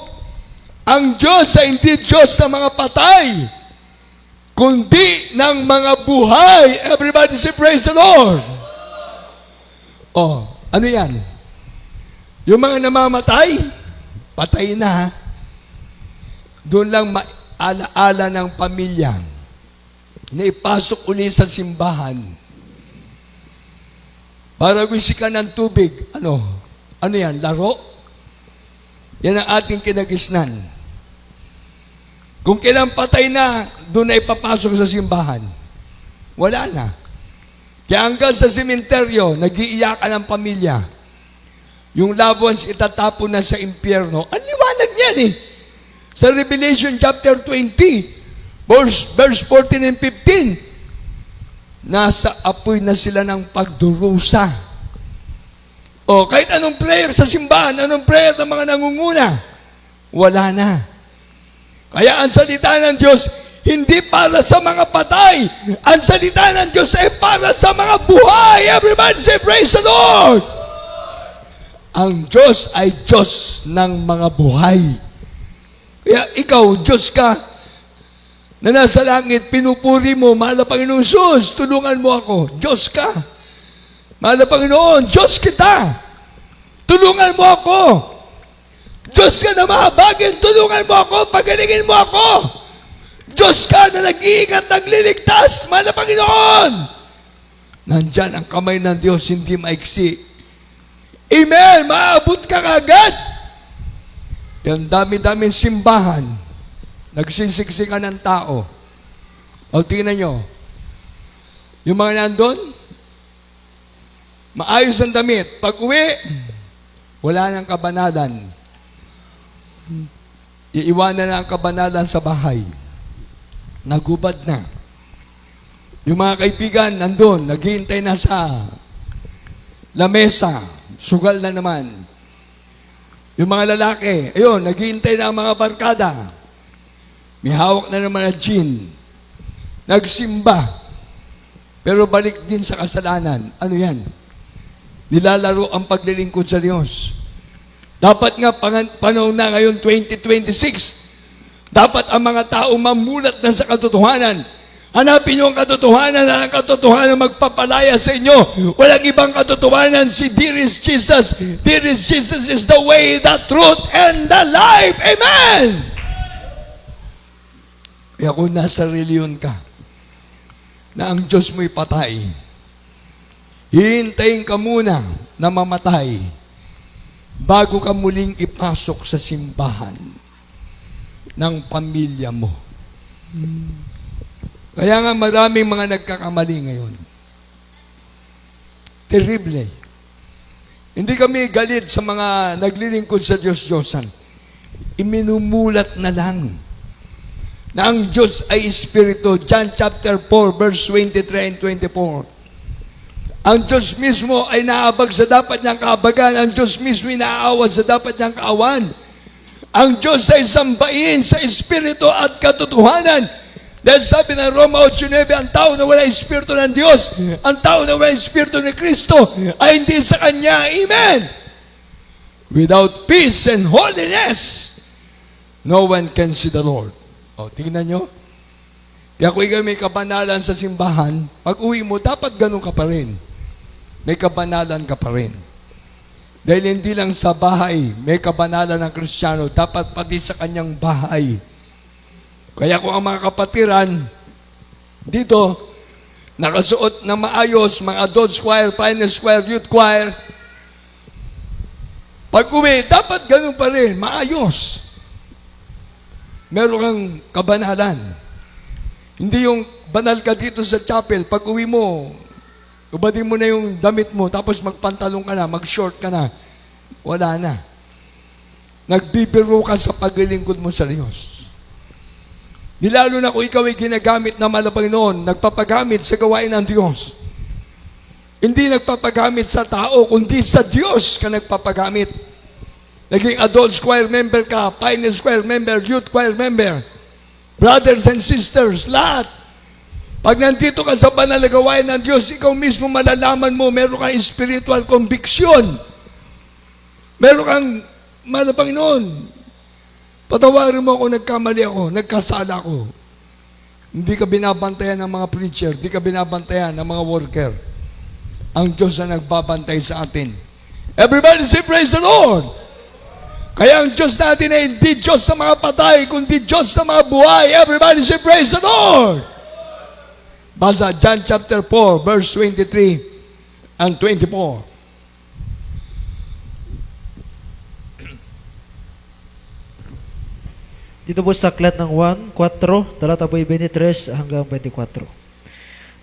Ang Diyos ay hindi Diyos ng mga patay, kundi ng mga buhay. Everybody say, praise the Lord. Oh, ano yan? Yung mga namamatay, patay na. Doon lang maalaala ng pamilya na ipasok uli sa simbahan para wisikan ng tubig. Ano yan? Laro? Yan ang ating kinagisnan. Kung kailan patay na, doon na ipapasok sa simbahan. Wala na. Kaya hanggang sa sementeryo, nag-iiyakan ang pamilya. Yung loved ones itatapon na sa impyerno. Ang liwanag niyan eh. Sa Revelation chapter 20, verse 14 and 15, nasa apoy na sila ng pagdurusa. O kahit anong prayer sa simbahan, anong prayer ng mga nangunguna, wala na. Kaya ang salita ng Diyos, hindi para sa mga patay. Ang salita ng Diyos ay para sa mga buhay. Everybody say, praise the Lord! Ang Diyos ay Diyos ng mga buhay. Kaya ikaw, Diyos ka, na nasa langit, pinupuri mo, mahal na Panginoon Jesus, tulungan mo ako. Diyos ka. Mahal na Panginoon, Diyos kita. Tulungan mo ako. Diyos ka na mahabagin, tulungan mo ako, pagalingin mo ako. Diyos ka na nag-iingat, nagliligtas, mahal na Panginoon. Nandyan ang kamay ng Diyos, hindi maiksi. Amen! Maabot ka kagad. Yung dami-daming simbahan, nagsisiksikan ng tao. O tingnan nyo, yung mga nandun, maayos ang damit. Pag uwi, wala nang kabanalan. Iiwanan na ang kabanalan sa bahay. Nagubad na. Yung mga kaibigan nandun, naghihintay na sa lamesa. Sugal na naman. Yung mga lalaki, ayun, naghihintay na ang mga barkada. May hawak na naman na gin. Nagsimba. Pero balik din sa kasalanan. Ano yan? Nilalaro ang paglilingkod sa Diyos. Dapat nga, panahon na ngayon, 2026, dapat ang mga tao mamulat na sa katotohanan. Hanapin niyo ang katotohanan na ang katotohanan magpapalaya sa inyo. Walang ibang katotohanan, si dearest Jesus. Dearest Jesus is the way, the truth, and the life. Amen! Kaya kung nasa reliyon ka, na ang Diyos mo'y patay, hihintayin ka muna na mamatay bago ka muling ipasok sa simbahan ng pamilya mo. Kaya nga maraming mga nagkakamali ngayon. Terrible. Hindi kami galit sa mga naglilingkod sa Diyos-Diyosan. Iminumulat na lang na ang Diyos ay Espiritu. John chapter 4, verse 23 and 24. Ang Diyos mismo ay naabag sa dapat niyang kaabagan. Ang Diyos mismo ay naaawa sa dapat niyang kaawan. Ang Diyos ay sambahin sa Espiritu at katotohanan. Dahil sabi ng Roma 8:9, ang tao na wala Espiritu ng Diyos, ang tao na wala Espiritu ni Kristo, ay hindi sa Kanya. Amen! Without peace and holiness, no one can see the Lord. O, tingnan nyo. Kaya kung ikaw may kabanalan sa simbahan, pag uwi mo, dapat ganun ka pa rin. May kabanalan ka pa rin. Dahil hindi lang sa bahay, may kabanalan ng Kristiyano, dapat pati sa kanyang bahay. Kaya kung ang mga kapatiran dito, nakasuot na maayos, mga adults choir, pioneers choir, youth choir, Pag uwi, dapat ganun pa rin, maayos. Meron kang kabanalan. Hindi yung banal ka dito sa chapel, pag uwi mo, ubadin mo na yung damit mo, tapos magpantalong ka na, mag-short ka na. Wala na. Nagbibiro ka sa paglilingkod mo sa Diyos. Nilalo na kung ikaw ay ginagamit na malabang noon, nagpapagamit sa gawain ng Diyos. Hindi nagpapagamit sa tao, kundi sa Diyos ka nagpapagamit. Naging adult choir member ka, pioneer choir member, youth choir member, brothers and sisters, lahat. Pag nandito ka sa banal na gawain ng Diyos, ikaw mismo malalaman mo, meron kang spiritual conviction. Meron kang malabang noon. Patawarin mo ako, nagkamali ako, nagkasala ako. Hindi ka binabantayan ng mga preacher, hindi ka binabantayan ng mga worker. Ang Diyos na nagbabantay sa atin. Everybody say praise the Lord! Kaya ang Diyos natin ay hindi Diyos sa mga patay, kundi Diyos sa mga buhay. Everybody say praise the Lord! Basa John chapter 4, verse 23 and 24. Dito po sa aklat ng 1:4, talata po 23 hanggang 24.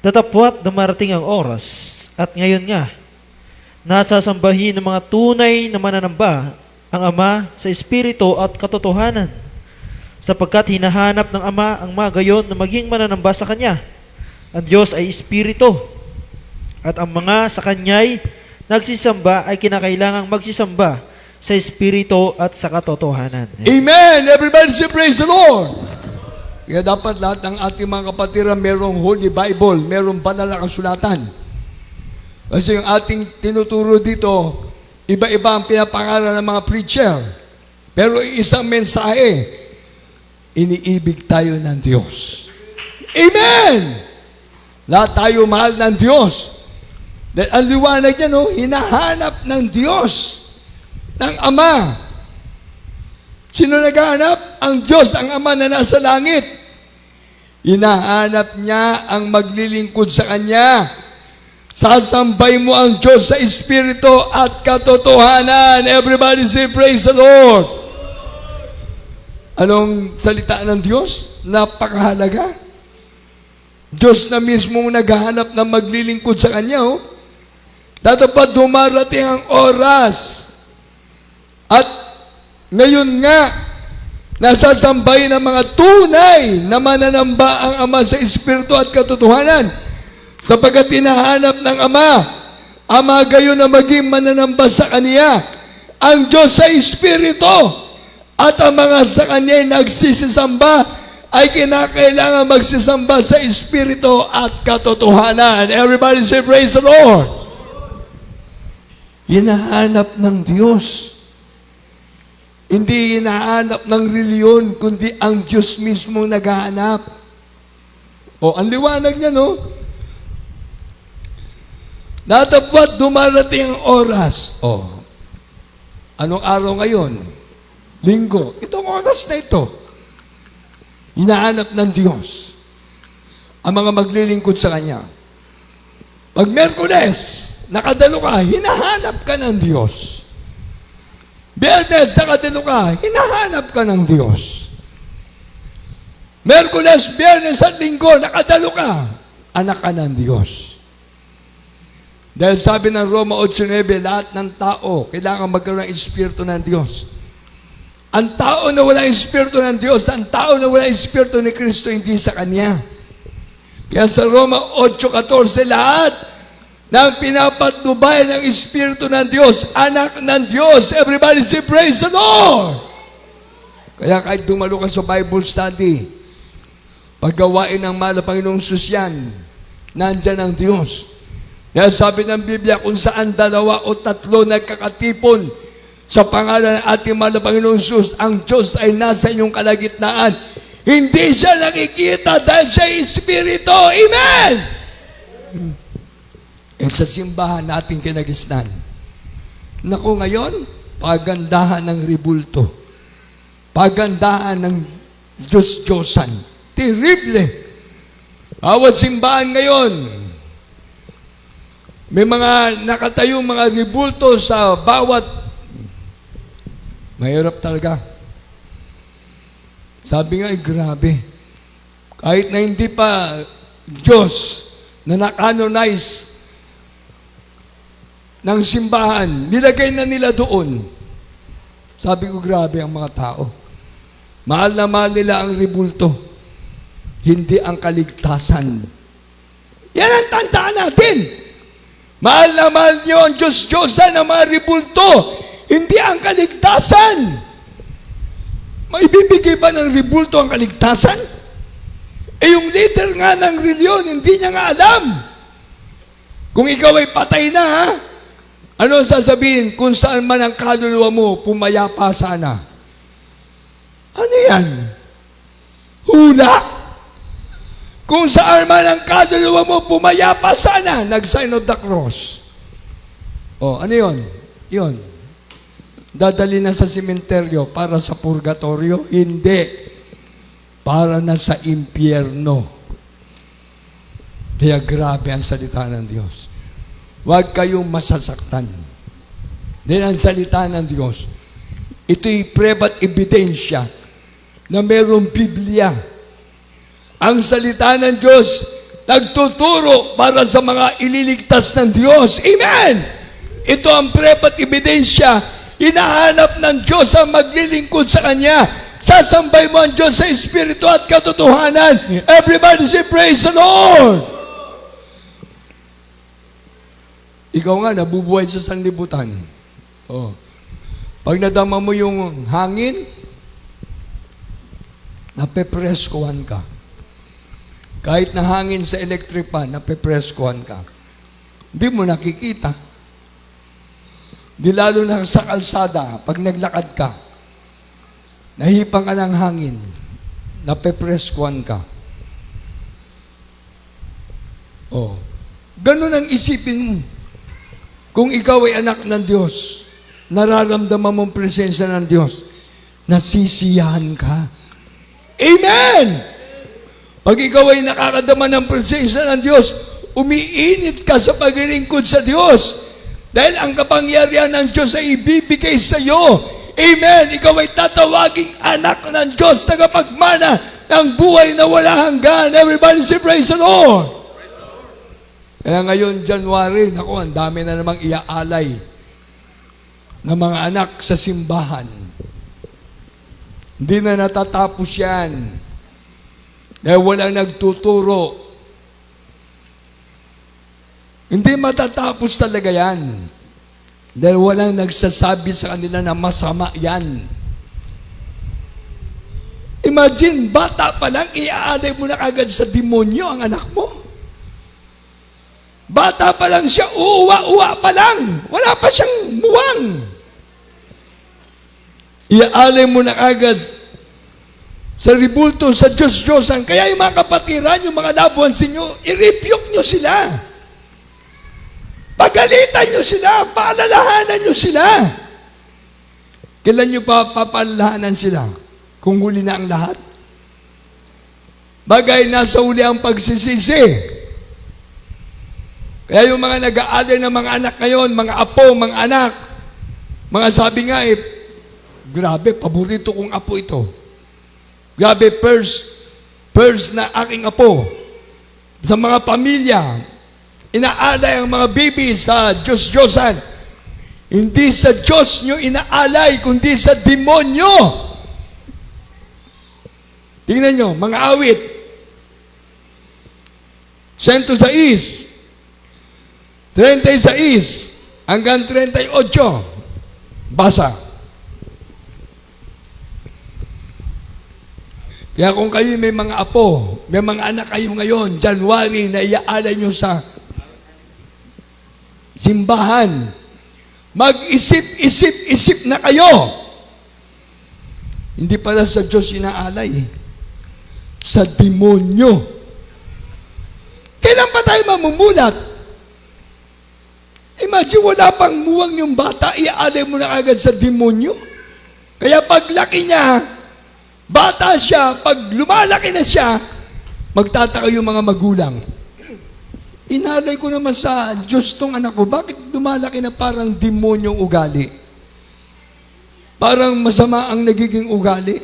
Datapwat dumarating ang oras, at ngayon nga, nasasambahin ng mga tunay na mananamba ang Ama sa Espiritu at katotohanan, sapagkat hinahanap ng Ama ang mga gayon na maging mananamba sa Kanya. Ang Diyos ay Espiritu, at ang mga sa Kanya'y nagsisamba ay kinakailangang magsisamba sa Espiritu at sa katotohanan. Amen! Everybody say praise the Lord! Kaya dapat lahat ng ating mga kapatiran merong Holy Bible, merong banal na kasulatan. Kasi yung ating tinuturo dito, iba-iba ang pinapangalan ng mga preacher. Pero isang mensahe, iniibig tayo ng Diyos. Amen! Lahat tayo mahal ng Diyos. Dahil ang liwanag niya, no, hinahanap ng Diyos, ng Ama. Sino naghahanap? Ang Diyos, ang Ama na nasa langit. Hinahanap niya ang maglilingkod sa Kanya. Sasambay mo ang Diyos sa Espiritu at katotohanan. Everybody say, praise the Lord. Anong salita ng Diyos? Napakahalaga. Diyos na mismo naghahanap ng maglilingkod sa Kanya. Oh. Dapat dumarating ang oras. At ngayon nga, nasasambay ng mga tunay na mananamba ang Ama sa Espiritu at katotohanan. Sapagkat hinahanap ng Ama, ang mga gayon na maging mananamba sa Kanya, ang Diyos sa Espiritu, at ang mga sa Kanya nagsisisamba ay kinakailangan magsisamba sa Espiritu at katotohanan. Everybody say, praise the Lord! Hinahanap ng Diyos. Hindi hinahanap ng reliyon, kundi ang Diyos mismo naghahanap. O, ang liwanag niya, no? Natapwat dumarating ang oras. O, anong araw ngayon? Linggo. Itong oras na ito. Hinahanap ng Diyos ang mga maglilingkod sa Kanya. Pag Merkules, nakadalo ka, hinahanap ka ng Diyos. Biyernes, nakadalo ka, hinahanap ka ng Diyos. Merkules, Biyernes at Linggo, nakadalo ka, anak ka ng Diyos. Dahil sabi ng Roma 8:9, lahat ng tao kailangan magkaroon ng Espiritu ng Diyos. Ang tao na wala Espiritu ng Diyos, ang tao na wala Espiritu ni Kristo, hindi sa Kanya. Kaya sa Roma 8:14, lahat ng pinapatnubay ng Espiritu ng Diyos, anak ng Diyos. Everybody say, praise the Lord! Kaya kahit dumalo ka sa Bible study, paggawain ng mahal na Panginoong Sus yan, nandyan ang Diyos. Kaya sabi ng Biblia, kung saan 2 o 3 nagkakatipon sa pangalan ng ating mahal na Panginoong Sus, ang Diyos ay nasa inyong kalagitnaan. Hindi siya nakikita dahil siya ay Espiritu. Amen! Sa simbahan natin kinagisnan. Naku, ngayon, pagandahan ng ribulto. Pagandahan ng Diyos-Diyosan. Terrible. Bawat simbahan ngayon, may mga nakatayong mga ribulto sa bawat Mahirap talaga. Sabi nga, grabe. Kahit na hindi pa Diyos na na-canonize ng simbahan, nilagay na nila doon. Sabi ko, grabe ang mga tao. Mahal na mahal nila ang rebulto, hindi ang kaligtasan. Yan ang tandaan natin. Mahal na mahal niyo ang Diyos-Diyosan ng mga rebulto, hindi ang kaligtasan. Maibibigay ba ng rebulto ang kaligtasan? Yung leader nga ng reliyon, hindi niya nga alam. Kung ikaw ay patay na, ha? Ano sasabihin? Kung saan man ang kaluluwa mo, pumayapa sana. Ano yan? Hula. Kung saan man ang kaluluwa mo, pumayapa sana. Nag-sign of the cross. Ano yun? Yun. Dadali na sa sementeryo para sa purgatorio? Hindi. Para na sa impyerno. Kaya grabe ang salita ng Diyos. Huwag kayong masasaktan. Dahil ang salita ng Diyos, ito'y preba at ebidensya na mayroong Biblia. Ang salita ng Diyos, nagtuturo para sa mga ililigtas ng Diyos. Amen! Ito ang preba at ebidensya. Hinahanap ng Diyos ang maglilingkod sa Kanya. Sasambay mo ang Diyos sa Espiritu at katotohanan. Everybody say, praise the Lord! Ikaw nga, nabubuhay sa sanlibutan. Pag nadama mo yung hangin, napepreskohan ka. Kahit na hangin sa electric fan, napepreskohan ka. Hindi mo nakikita. Di lalo na sa kalsada, pag naglakad ka, nahipang ka ng hangin, napepreskohan ka. Ganun ang isipin mo. Kung ikaw ay anak ng Diyos, nararamdaman mong presensya ng Diyos, nasisiyahan ka. Amen! Pag ikaw ay nakakadama ng presensya ng Diyos, umiinit ka sa paglilingkod sa Diyos. Dahil ang kapangyarihan ng Diyos ay ibibigay sa iyo. Amen! Ikaw ay tatawaging anak ng Diyos, tagapagmana ng buhay na wala hanggan. Everybody say, praise the Lord! Kaya ngayon, January, naku, ang dami na namang iaalay ng mga anak sa simbahan. Hindi na natatapos yan. Dahil walang nagtuturo. Hindi matatapos talaga yan. Dahil walang nagsasabi sa kanila na masama yan. Imagine, bata pa lang, iaalay mo na kagad sa demonyo ang anak mo. Bata pa lang siya, uwa-uwa pa lang. Wala pa siyang muwang. Iaalay mo na agad sa ribulto, sa Diyos-Diyosan. Kaya yung mga kapatiran, yung mga labuhan sa inyo, i-rebuke nyo sila. Pagalitan nyo sila. Paalalahanan nyo sila. Kailan nyo pa papaalalahanan sila? Kung huli na ang lahat? Bagay, nasa huli ang pagsisisi. Kaya yung mga nag-aalay ng mga anak ngayon, mga apo, mga anak, mga sabi nga grabe, paborito kong apo ito. Grabe, purse na aking apo. Sa mga pamilya, inaalay ang mga baby sa Diyos-Diyosan. Hindi sa Diyos nyo inaalay, kundi sa demonyo. Tingnan nyo, mga awit. 106. 36 hanggang 38. Basa. Kaya kung kayo may mga apo, may mga anak kayo ngayon, January, na iaalay nyo sa simbahan, mag-isip-isip-isip na kayo. Hindi pala sa Diyos inaalay, sa demonyo. Kailan pa tayo mamumulat? Imagine, wala pang muwang yung bata, iaalay mo na agad sa demonyo. Kaya paglaki niya, bata siya, pag lumalaki na siya, magtataka yung mga magulang. Inalay ko naman sa Diyos tong anak ko, bakit lumalaki na parang demonyong ugali? Parang masama ang nagiging ugali.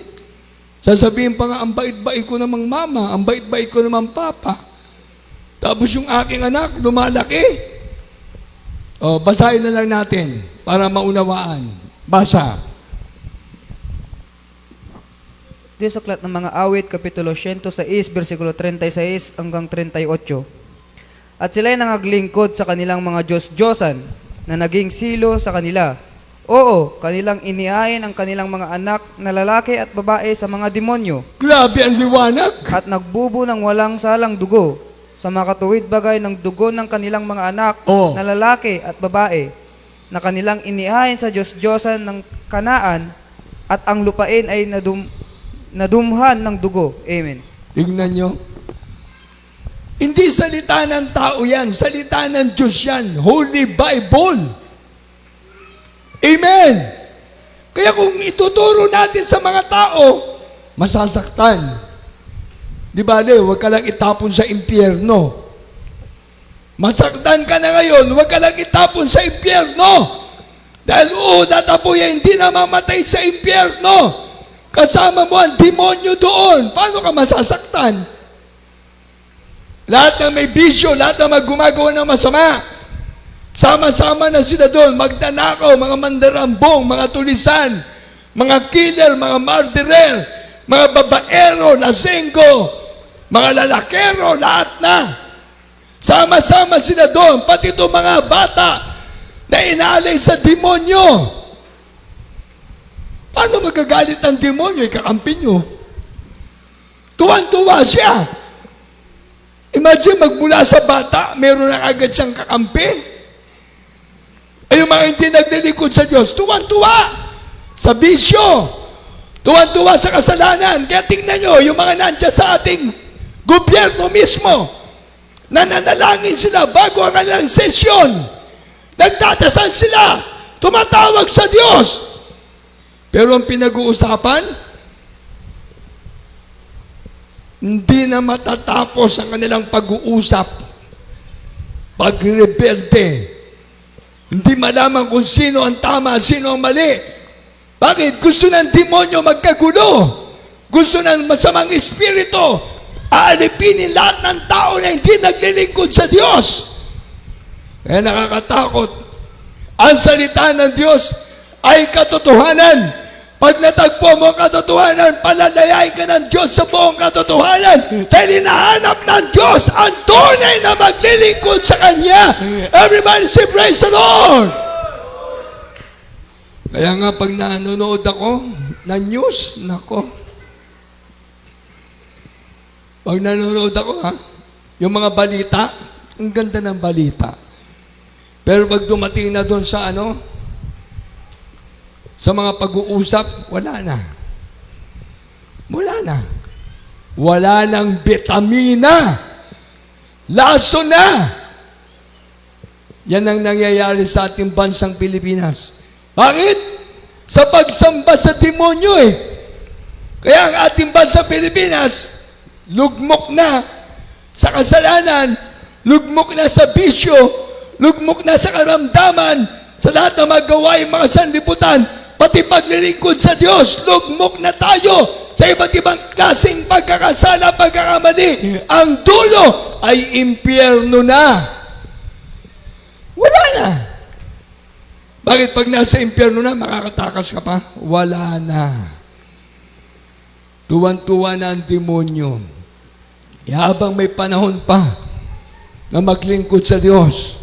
Sasabihin pa nga, ang bait-bait ko namang mama, ang bait-bait ko namang papa. Tapos yung aking anak, lumalaki. O, basahin na lang natin para maunawaan. Basa. Dito sa aklat ng mga awit, Kapitulo 106, versikulo 36 hanggang 38. At sila'y nangaglingkod sa kanilang mga Diyos-Diyosan na naging silo sa kanila. Oo, kanilang inihain ang kanilang mga anak na lalaki at babae sa mga demonyo Grabe ang liwanag. at nagbubo ng walang salang dugo sa makatuwid bagay ng dugo ng kanilang mga anak Oh. na lalaki at babae na kanilang inihain sa Diyos-Diyosan ng Kanaan at ang lupain ay nadumhan ng dugo. Amen. Tingnan nyo. Hindi salita ng tao yan. Salita ng Diyos yan. Holy Bible. Amen. Kaya kung ituturo natin sa mga tao, masasaktan. Di ba, huwag ka lang itapon sa impyerno. Masaktan ka na ngayon, huwag ka lang itapon sa impyerno. Dahil datapoy hindi na mamatay sa impyerno. Kasama mo ang demonyo doon. Paano ka masasaktan? Lahat na may bisyo, lahat na gumagawa ng masama, sama-sama na sila doon, magdanakaw, mga mandarambong, mga tulisan, mga killer, mga murderer, mga babaero, lasenggo, mga lalakero, lahat na. Sama-sama sila doon, pati itong mga bata na inaalay sa demonyo. Paano magagalit ang demonyo? Ikakampi nyo. Tuwan-tuwa siya. Imagine, magmula sa bata, meron na agad siyang kakampi. Ay yung mga hindi naglilingkod sa Diyos, tuwan-tuwa sa bisyo, tuwan-tuwa sa kasalanan. Kaya tingnan nyo, yung mga nandiyan sa ating gobyerno mismo, nananalangin sila bago ang kanilang sesyon. Nagdadasal sila, tumatawag sa Diyos. Pero ang pinag-uusapan, hindi na matatapos ang kanilang pag-uusap. Pagrebelde. Hindi malaman kung sino ang tama, sino ang mali. Bakit? Gusto ng demonyo magkagulo. Gusto ng masamang espiritu aalipinin lahat ng tao na hindi naglilingkod sa Diyos. Kaya nakakatakot. Ang salita ng Diyos ay katotohanan. Pag natagpo mo ang katotohanan, palalayain ka ng Diyos sa buong katotohanan dahil hinahanap ng Diyos ang tunay na maglilingkod sa Kanya. Everybody say, praise the Lord! Kaya nga pag nanonood ako ng news, nako. Pag nanonood ako, yung mga balita, ang ganda ng balita. Pero pag dumating na doon sa sa mga pag-uusap, wala na. Wala na. Wala nang vitamina. Laso na. Yan ang nangyayari sa ating bansang Pilipinas. Bakit? Sa pagsamba sa demonyo Kaya ang ating bansang Pilipinas, lugmok na sa kasalanan, lugmok na sa bisyo, lugmok na sa karamdaman, sa lahat na magawain mga sanlibutan, pati paglilingkod sa Diyos, lugmok na tayo sa iba't ibang klaseng pagkakasala, pagkakamali. Ang dulo ay impyerno na. Wala na. Bakit pag nasa impyerno na, makakatakas ka pa? Wala na. Tuwan-tuwa na ang demonyo. Habang may panahon pa na maglingkod sa Diyos,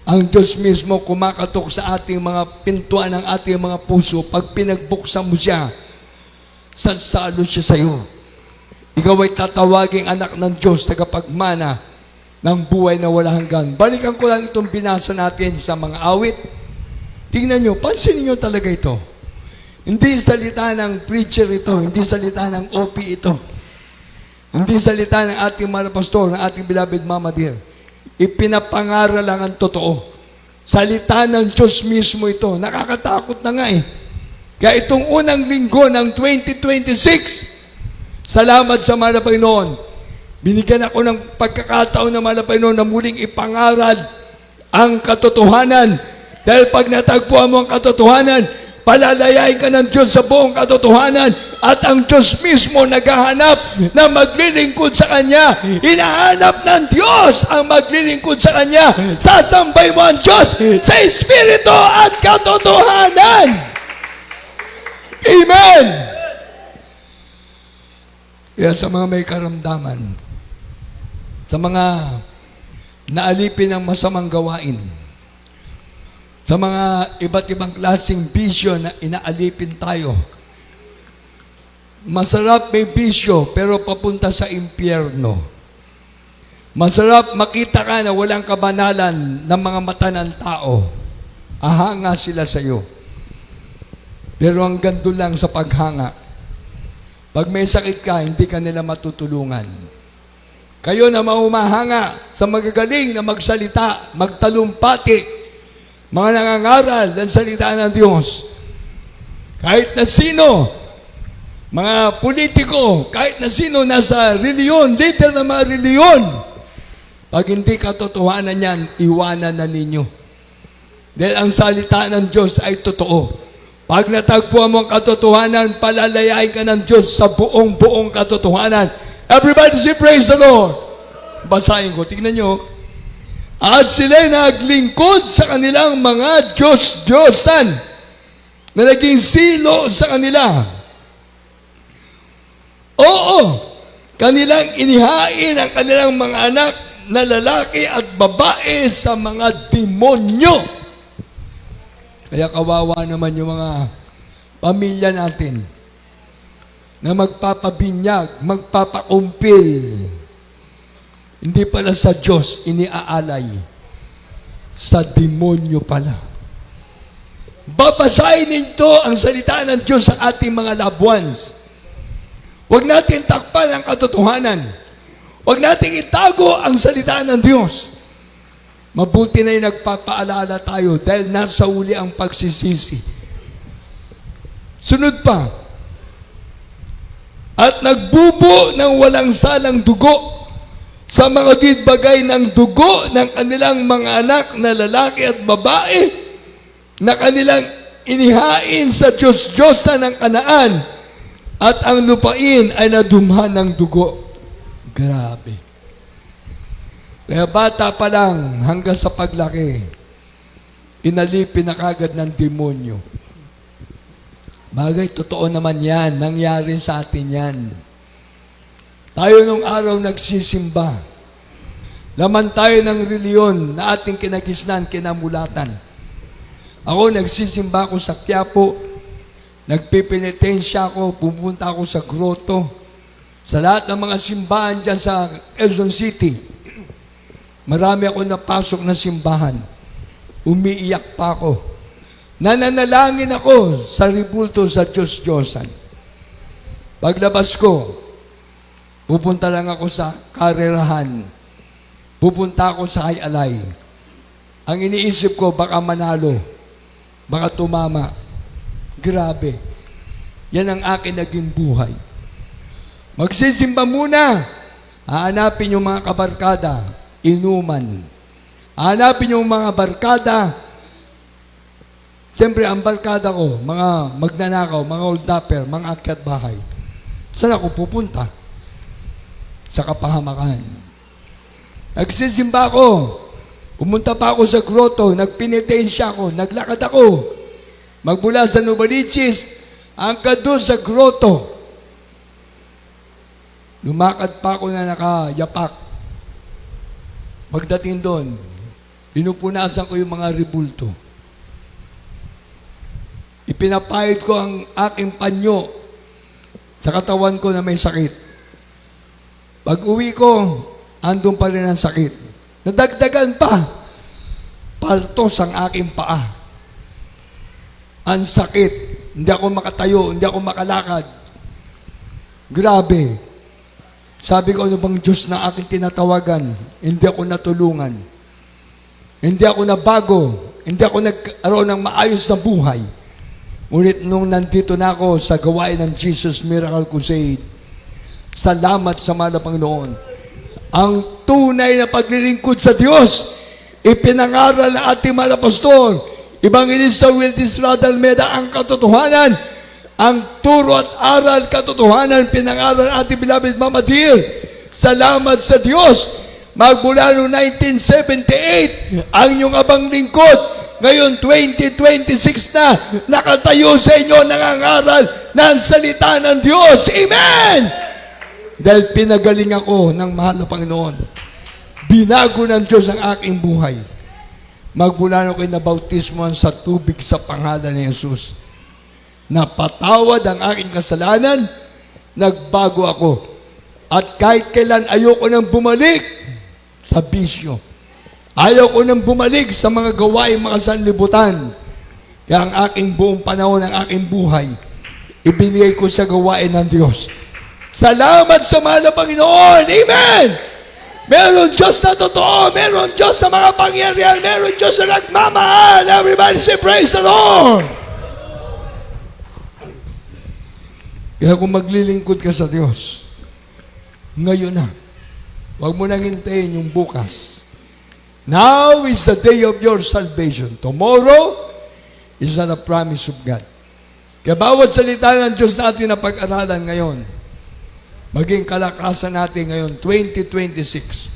ang Diyos mismo kumakatok sa ating mga pintuan ng ating mga puso. Pag pinagbuksan mo siya, sasalo siya sa iyo. Ikaw ay tatawaging anak ng Diyos, tagapagmana ng buhay na wala hanggan. Balikan ko lang itong binasa natin sa mga awit. Tingnan nyo, pansinin nyo talaga ito. Hindi salita ng preacher ito, hindi salita ng OP ito. Hindi salita ng ating mga pastor, ng ating beloved Mama Dear. Ipinapangaral lang ang totoo. Salita ng Diyos mismo ito. Nakakatakot na nga Kaya itong unang linggo ng 2026, salamat sa mahal na Panginoon. Binigyan ako ng pagkakataon ng mahal na Panginoon na muling ipangaral ang katotohanan. Dahil pag natagpuan mo ang katotohanan, palalayain ka ng Diyos sa buong katotohanan at ang Diyos mismo naghahanap na maglilingkod sa Kanya. Hinahanap ng Diyos ang maglilingkod sa Kanya. Sasambay mo ang Diyos sa Espiritu at katotohanan. Amen! Kaya sa mga may karamdaman, sa mga naalipin ng masamang gawain, sa mga iba't ibang klaseng bisyo na inaalipin tayo. Masarap may bisyo pero papunta sa impyerno. Masarap makita ka na walang kabanalan ng mga mata ng tao. Ahanga sila sa iyo. Pero ang gando lang sa paghanga. Pag may sakit ka, hindi ka nila matutulungan. Kayo na mahumahanga sa magagaling na magsalita, magtalumpati, mga nangangaral ng salita ng Diyos. Kahit na sino, mga politiko, kahit na sino nasa reliyon, leader ng mga reliyon, pag hindi katotohanan yan, iwanan na ninyo. Dahil ang salita ng Diyos ay totoo. Pag natagpuan mo ang katotohanan, palalayain ka ng Diyos sa buong katotohanan. Everybody say, praise the Lord. Basahin ko, tignan nyo. At sila'y naglingkod sa kanilang mga Diyos-Diyosan na naging silo sa kanila. Oo, kanilang inihain ang kanilang mga anak na lalaki at babae sa mga demonyo. Kaya kawawa naman yung mga pamilya natin na magpapabinyag, magpapakumpil. Hindi pala sa Diyos iniaalay, sa demonyo pala. Babasahin nito ang salita ng Diyos sa ating mga loved ones. Huwag natin takpan ang katotohanan. Huwag natin itago ang salita ng Diyos. Mabuti na yung nagpapaalala tayo dahil nasa uli ang pagsisisi. Sunod pa, at nagbubo ng walang salang dugo sa mga didbagay ng dugo ng kanilang mga anak na lalaki at babae na kanilang inihain sa Diyos-Diyosan ng Kanaan at ang lupain ay nadumhan ng dugo. Grabe. Kaya bata pa lang hanggang sa paglaki, inalipin na kagad ng demonyo. Bagay, totoo naman yan. Nangyari sa atin yan. Tayo nung araw nagsisimba. Laman tayo ng reliyon na ating kinagisnan, kinamulatan. Ako nagsisimba ako sa Quiapo, nagpipinitensya ako, pupunta ako sa grotto. Sa lahat ng mga simbahan dyan sa Quezon City, marami ako napasok na simbahan. Umiiyak pa ako. Nananalangin ako sa ribulto sa Diyos-Diyosan. Paglabas ko, pupunta lang ako sa karerahan. Pupunta ako sa Hay-Alay. Ang iniisip ko, baka manalo. Baka tumama. Grabe. Yan ang akin naging buhay. Magsisimba muna. Hahanapin yung mga kabarkada. Inuman. Hahanapin yung mga barkada. Siyempre, ang barkada ko, mga magnanakaw, mga old-dapper, mga akyat bahay. Saan ako pupunta? Sa kapahamakan. Nagsisimba ako. Pumunta pa ako sa grotto. Nagpinitensya ako. Naglakad ako. Magmula sa Novaliches hanggang doon sa grotto. Lumakad pa ako na nakayapak. Pagdating doon, pinupunasan ko yung mga ribulto. Ipinapahid ko ang aking panyo sa katawan ko na may sakit. Pag uwi ko, andun pa rin ang sakit. Nadagdagan pa. Paltos ang aking paa. Ang sakit. Hindi ako makatayo, hindi ako makalakad. Grabe. Sabi ko, ano bang Diyos na aking tinatawagan? Hindi ako natulungan. Hindi ako nabago. Hindi ako nagkaroon ng maayos na buhay. Ngunit nung nandito na ako sa gawain ng Jesus Miracle Crusade, salamat sa mahal na Panginoon. Ang tunay na paglilingkod sa Diyos, ipinangaral ng ating mahal na pastor, Evangelista Wildis Radalmeda, ang katotohanan, ang turo at aral, katotohanan, pinangaral ating beloved Mama Dear. Salamat sa Diyos. Magmula noong 1978, ang inyong abang lingkod, ngayon 2026 na, nakatayo sa inyo, nangangaral ng salita ng Diyos. Amen! Dahil pinagaling ako ng mahal na Panginoon. Binago ng Diyos ang aking buhay. Magmula nung kinabautismohan sa tubig sa pangalan ni Jesus. Napatawad ang aking kasalanan, nagbago ako. At kahit kailan ayoko nang bumalik sa bisyo. Ayoko nang bumalik sa mga gawain mga sanlibutan. Kaya ang aking buong panahon, ang aking buhay, ibinigay ko sa gawain ng Diyos. Salamat sa mahal na Panginoon. Amen! Meron Diyos na totoo. Meron Diyos sa mga pangyarihan. Meron Diyos na nagmamahal. Everybody say, praise the Lord! Kaya kung maglilingkod ka sa Diyos, ngayon na. Huwag mo nang hintayin yung bukas. Now is the day of your salvation. Tomorrow is not a promise of God. Kaya bawat salita ng Diyos natin na pag-aralan ngayon, maging kalakasan natin ngayon, 2026.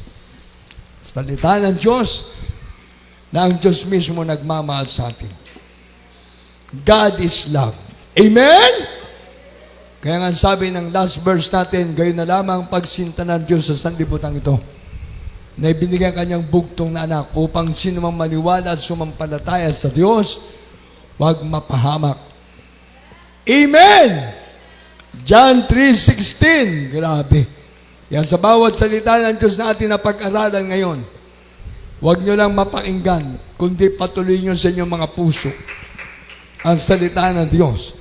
Salita ng Diyos na ang Diyos mismo nagmamahal sa atin. God is love. Amen? Kaya nga sabi ng last verse natin, gayon na lamang pagsinta ng Diyos sa sanlibutan ito, na ibinigyan kanyang bugtong na anak upang sino mang maniwala at sumampalataya sa Diyos, huwag mapahamak. Amen! John 3:16. Grabe. Yan sa bawat salita ng Diyos natin na pag-aralan ngayon, huwag nyo lang mapakinggan, kundi patuloy nyo sa inyong mga puso ang salita ng Diyos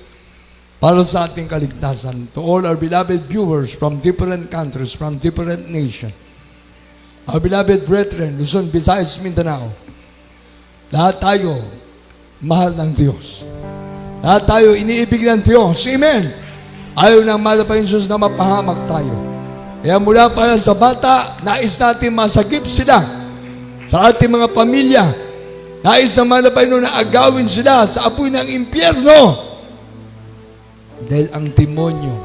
para sa ating kaligtasan. To all our beloved viewers from different countries, from different nations, our beloved brethren, Luzon, Visayas, Mindanao, lahat tayo mahal ng Diyos. Lahat tayo iniibig ng Diyos. Amen! Ayaw ng mahal na Panginoon na mapahamak tayo. Kaya mula pa sa bata, nais natin masagip sila sa ating mga pamilya. Nais ng mahal na Panginoon na agawin sila sa apoy ng impyerno. Dahil ang demonyo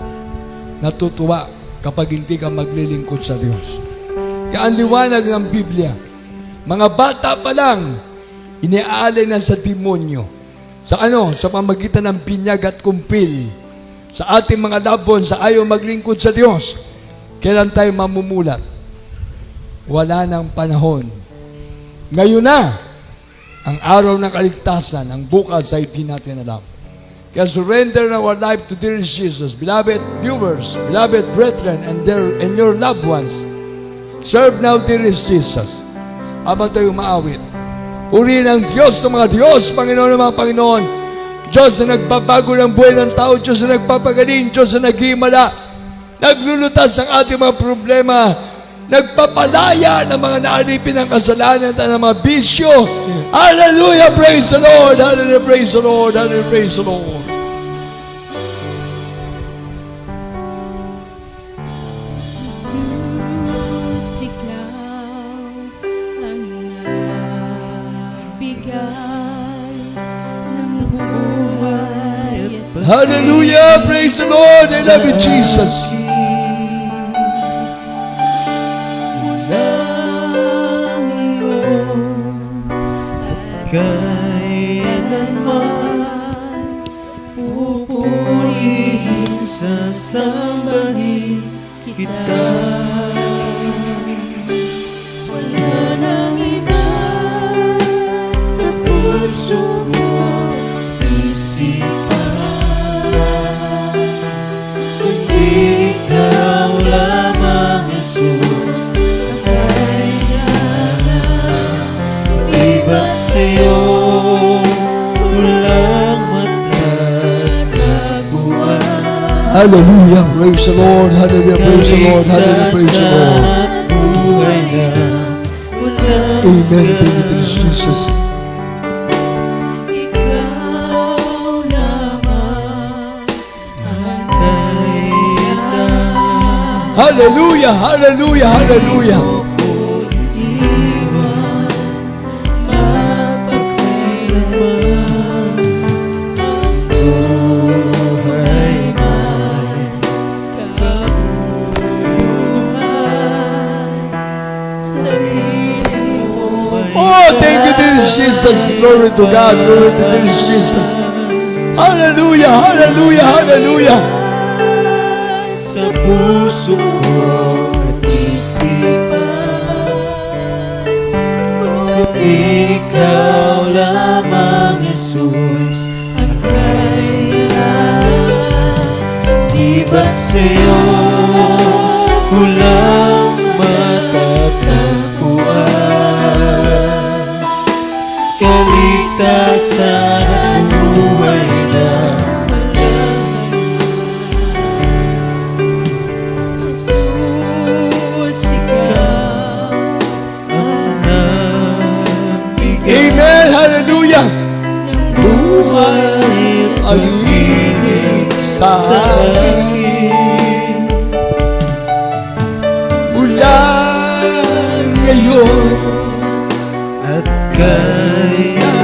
natutuwa kapag hindi ka maglilingkod sa Diyos. Kaya ang liwanag ng Biblia, mga bata pa lang, iniaalay na sa demonyo. Sa ano? Sa pamagitan ng binyag at kumpil. Sa ating mga labon, sa ayaw maglingkod sa Diyos. Kailan tayo mamumulat? Wala nang panahon. Ngayon na, ang araw ng kaligtasan, ang bukas ay di natin alam. Kaya surrender our life to dear Jesus. Beloved viewers, beloved brethren, and your loved ones, serve now dear Jesus. Habang tayo maawit. Purihin ang Diyos sa mga Diyos, Panginoon ng mga Panginoon. Diyos na nagbabago ng buhay ng tao, Diyos na nagpapagaling, Diyos na naghimala, naglulutas ang ating mga problema, nagpapalaya ng mga naalipin ng kasalanan at ng mga bisyo. Hallelujah! Praise the Lord! Hallelujah! Praise the Lord! Hallelujah! Praise the Lord! Hallelujah! Praise the Lord! I love you, Jesus! Kailanman pupurihin, sasambahin kita. Wala nang iba sa puso mo, isipan, kundi ikaw lamang, Jesus, ang kailangan. Ibang sa'yo walang matataguan. Hallelujah! Praise the Lord! Hallelujah! Praise the Lord! Hallelujah! Praise the Lord! Amen! Thank you, Jesus! Ikaw lamang ang kailangan. Hallelujah! Hallelujah! Hallelujah! Mapagkailanman Jesus. Glory to God. Glory to dear Jesus. Hallelujah, hallelujah, hallelujah. Sa puso ko at isipan, kung ikaw lamang, Jesus, ang kailangan. Di ba't sa'yo walang matatagpuan? Kaligtasan at buhay na Amen, hallelujah. Buhay ang ibig sa akin. Mula ngayon at kailanman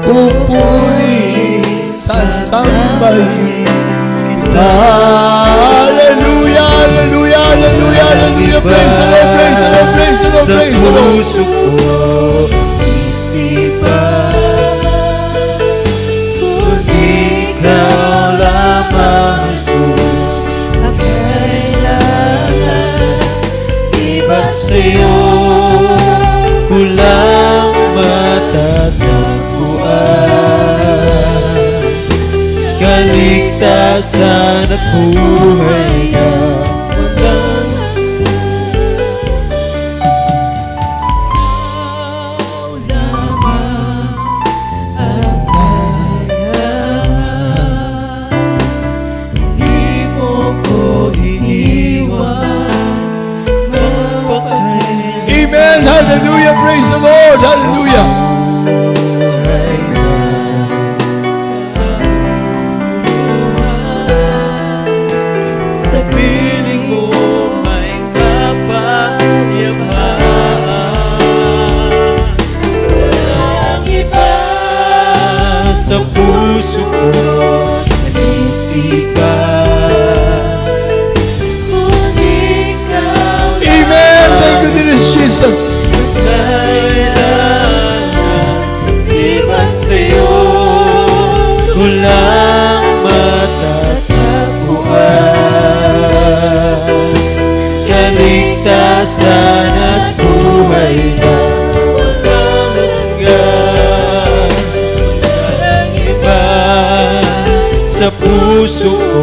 pupuri sa sambahin kita. Hallelujah, hallelujah, hallelujah, hallelujah. Praise the Lord, praise the Lord, praise the Lord, praise the Lord. puso ko isipan, kung ikaw lamang, Jesus, ang kailangan. Di ba't sa'yo walang matatagpuan? Kaligtasan at buhay na walang ikaw lamang ang kailangan. Di mo ko iniwan magpakailanman. Amen, hallelujah, praise the Lord, hallelujah. Sa piling mo may kapayapaan. Walang iba sa puso ko at isipan, kung ikaw Amen, thank you dear Jesus. kailangan. Di ba't sa'yo walang matatagpuan? Kaligtasan at buhay na walang hanggan. Walang iba sa puso ko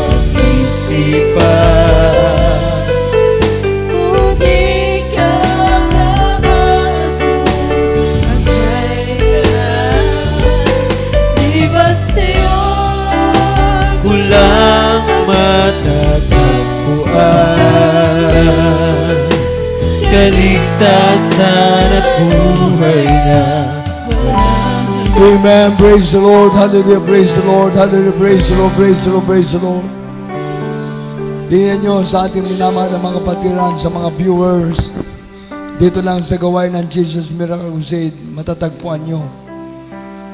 at isipan, kung ikaw lamang, Jesus, ang kailangan. Di ba't sa'yo walang matatagpuan? Kaligtasan at buhay na walang Amen, praise the Lord, hallelujah, praise the Lord, hallelujah, praise the Lord, praise the Lord, praise the Lord. Tingnan nyo sa ating minamahal na mga kapatiran, sa mga viewers, dito lang sa gawain ng Jesus Miracle Crusade, matatagpuan nyo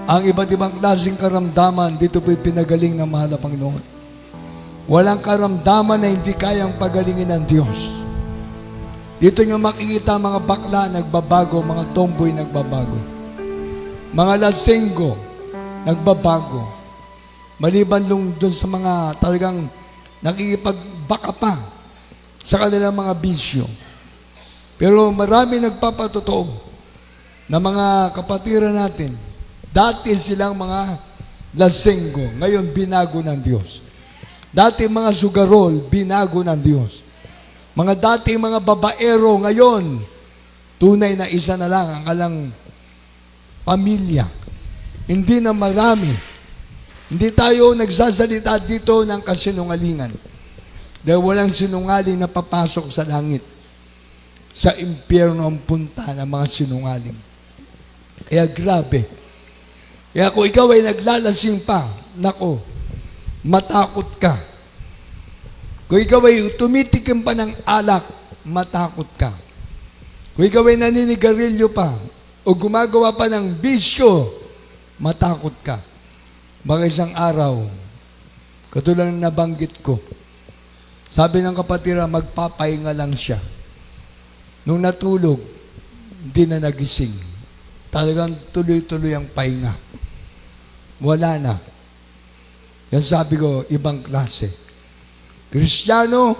ang iba't ibang klaseng karamdaman. Dito po'y pinagaling ng mahal na Panginoon. Walang karamdaman na hindi kayang pagalingin ng Diyos. Dito nyo makikita mga bakla nagbabago, mga tomboy nagbabago, mga lasenggo nagbabago, maliban doon sa mga talagang nakikipagbaka pa sa kanilang mga bisyo. Pero marami nagpapatotoo na mga kapatiran natin, dati silang mga lasenggo, ngayon binago ng Diyos. Dati mga sugarol, binago ng Diyos. Mga dati mga babaero, ngayon tunay na isa na lang ang kalang pamilya. Hindi na marami. Hindi tayo nagsasalita dito ng kasinungalingan. Dahil walang sinungaling na papasok sa langit. Sa impyerno ang punta ng mga sinungaling. Kaya grabe. Kaya kung ikaw ay naglalasing pa, nako, matakot ka. Kung ikaw ay tumitikim pa ng alak, matakot ka. Kung ikaw ay naninigarilyo pa, o gumagawa pa ng bisyo, matakot ka. Baka isang araw, katulad ng nabanggit ko, sabi ng kapatira, magpapahinga lang siya. Nung natulog, hindi na nagising. Talagang tuloy-tuloy ang pahinga. Wala na. Yan sabi ko, ibang klase. Kristiyano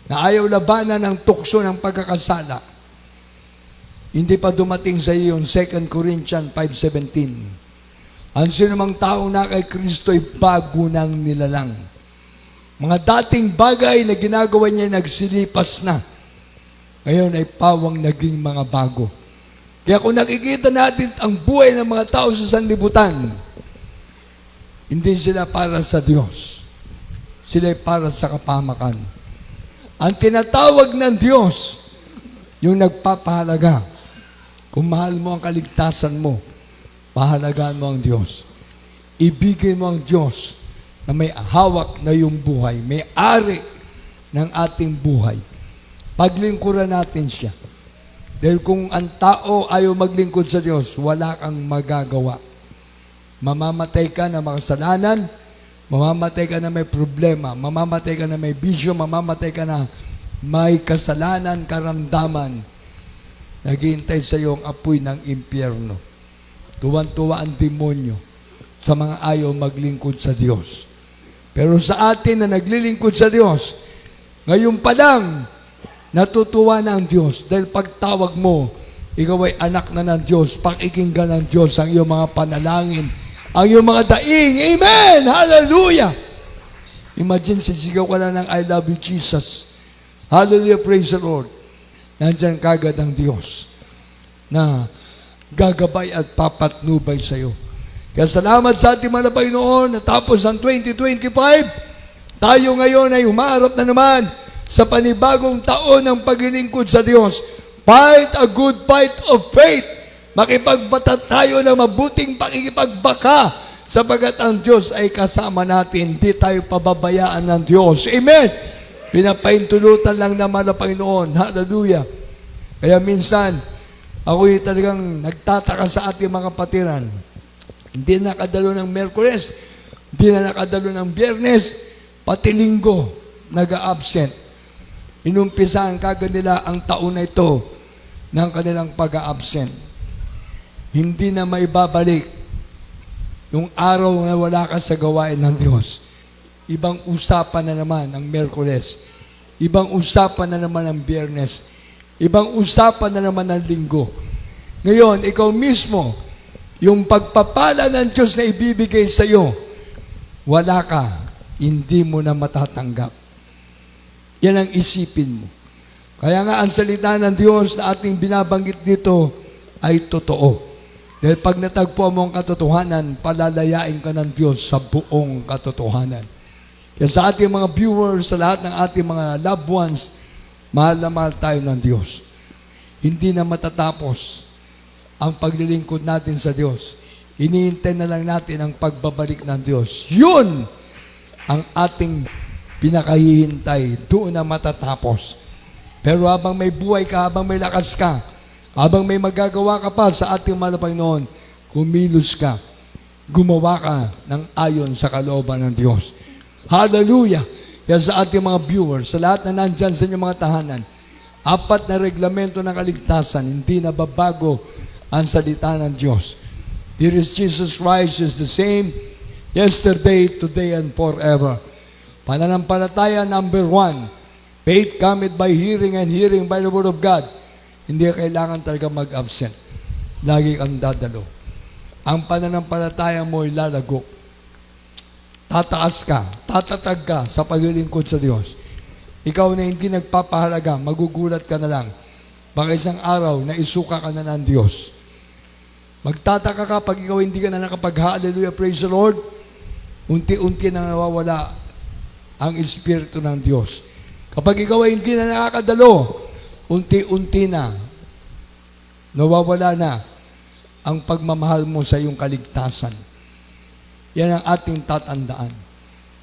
na ayaw labanan ng tukso ng pagkakasala. Hindi pa dumating sa iyo yung 2 Corinthians 5:17. Ang sinumang taong na kay Kristo ay bago ng nilalang. Mga dating bagay na ginagawa niya nagsilipas na. Ngayon ay pawang naging mga bago. Kaya kung nakikita natin ang buhay ng mga tao sa sanlibutan, hindi sila para sa Diyos. Sila ay para sa kapamakan. Ang tinatawag ng Diyos, yung nagpapahalaga. Kung mahal mo ang kaligtasan mo, pahalagaan mo ang Diyos. Ibigay mo ang Diyos na may hawak na yung buhay, may ari ng ating buhay. Paglingkuran natin siya. Dahil kung ang tao ayaw maglingkod sa Diyos, wala kang magagawa. Mamamatay ka na makasalanan, mamamatay ka na may problema, mamamatay ka na may bisyo, mamamatay ka na may kasalanan, karamdaman. Naghihintay sa iyo ang apoy ng impyerno. Tuwan-tuwa ang demonyo sa mga ayaw maglingkod sa Diyos. Pero sa atin na naglilingkod sa Diyos, ngayon pa lang, natutuwa na ang Diyos. Dahil pagtawag mo, ikaw ay anak na ng Diyos, pakikinggan ng Diyos ang iyong mga panalangin, ang iyong mga daing. Amen! Hallelujah! Imagine, sisigaw ka lang ng I love you, Jesus. Hallelujah, praise the Lord. Nandyan kagad ang Diyos na gagabay at papatnubay sa iyo. Kaya salamat sa ating mga Panginoon. Natapos ang 2025, tayo ngayon ay humarap na naman sa panibagong taon ng paglilingkod sa Diyos. Fight a good fight of faith. Makipagbata tayo ng mabuting pakikipagbaka sapagat ang Diyos ay kasama natin. Hindi tayo pababayaan ng Diyos. Amen! Pinapaintulutan lang naman ng Panginoon. Hallelujah! Kaya minsan, ako'y talagang nagtataka sa ating mga kapatiran. Hindi na nakadalo ng Miyerkules, hindi na nakadalo ng Biyernes, pati Linggo, nag-a-absent. Inumpisahan kagad nila ang taon na ito ng kanilang pag-a-absent. Hindi na maibabalik yung araw na wala ka sa gawain ng Diyos. Ibang usapan na naman ang Miyerkules. Ibang usapan na naman ang Biyernes. Ibang usapan na naman ang Linggo. Ngayon, ikaw mismo, yung pagpapala ng Diyos na ibibigay sa iyo, wala ka, hindi mo na matatanggap. Yan ang isipin mo. Kaya nga ang salita ng Diyos na ating binabanggit dito ay totoo. Dahil pag natagpo mo ang katotohanan, palalayain ka ng Diyos sa buong katotohanan. Kaya sa ating mga viewers, sa lahat ng ating mga loved ones, mahal na mahal tayo ng Diyos. Hindi na matatapos ang paglilingkod natin sa Diyos. Iniintay na lang natin ang pagbabalik ng Diyos. Yun ang ating pinakahihintay. Doon na matatapos. Pero habang may buhay ka, habang may lakas ka, habang may magagawa ka pa sa ating mahal na Panginoon, kumilos ka. Gumawa ka ng ayon sa kalooban ng Diyos. Hallelujah! Kaya sa ating mga viewers, sa lahat na nandyan sa inyong mga tahanan, 4 na reglamento ng kaligtasan, hindi na babago ang salita ng Diyos. Here is Jesus Christ is the same yesterday, today, and forever. Pananampalataya number 1. Faith cometh by hearing and hearing by the word of God. Hindi kailangan talaga mag-absent. Lagi kang dadalo. Ang pananampalataya mo ay lalagok. Tataas ka, tatatag ka sa paglilingkod sa Diyos. Ikaw na hindi nagpapahalaga, magugulat ka na lang. Baka isang araw na isuka ka na ng Diyos. Magtataka ka pag ikaw hindi ka na nakapag-hallelujah, praise the Lord. Unti-unti na nawawala ang Espiritu ng Diyos. Kapag ikaw ay hindi na nakakadalo, unti-unti na nawawala na ang pagmamahal mo sa iyong kaligtasan. Yan ang ating tatandaan.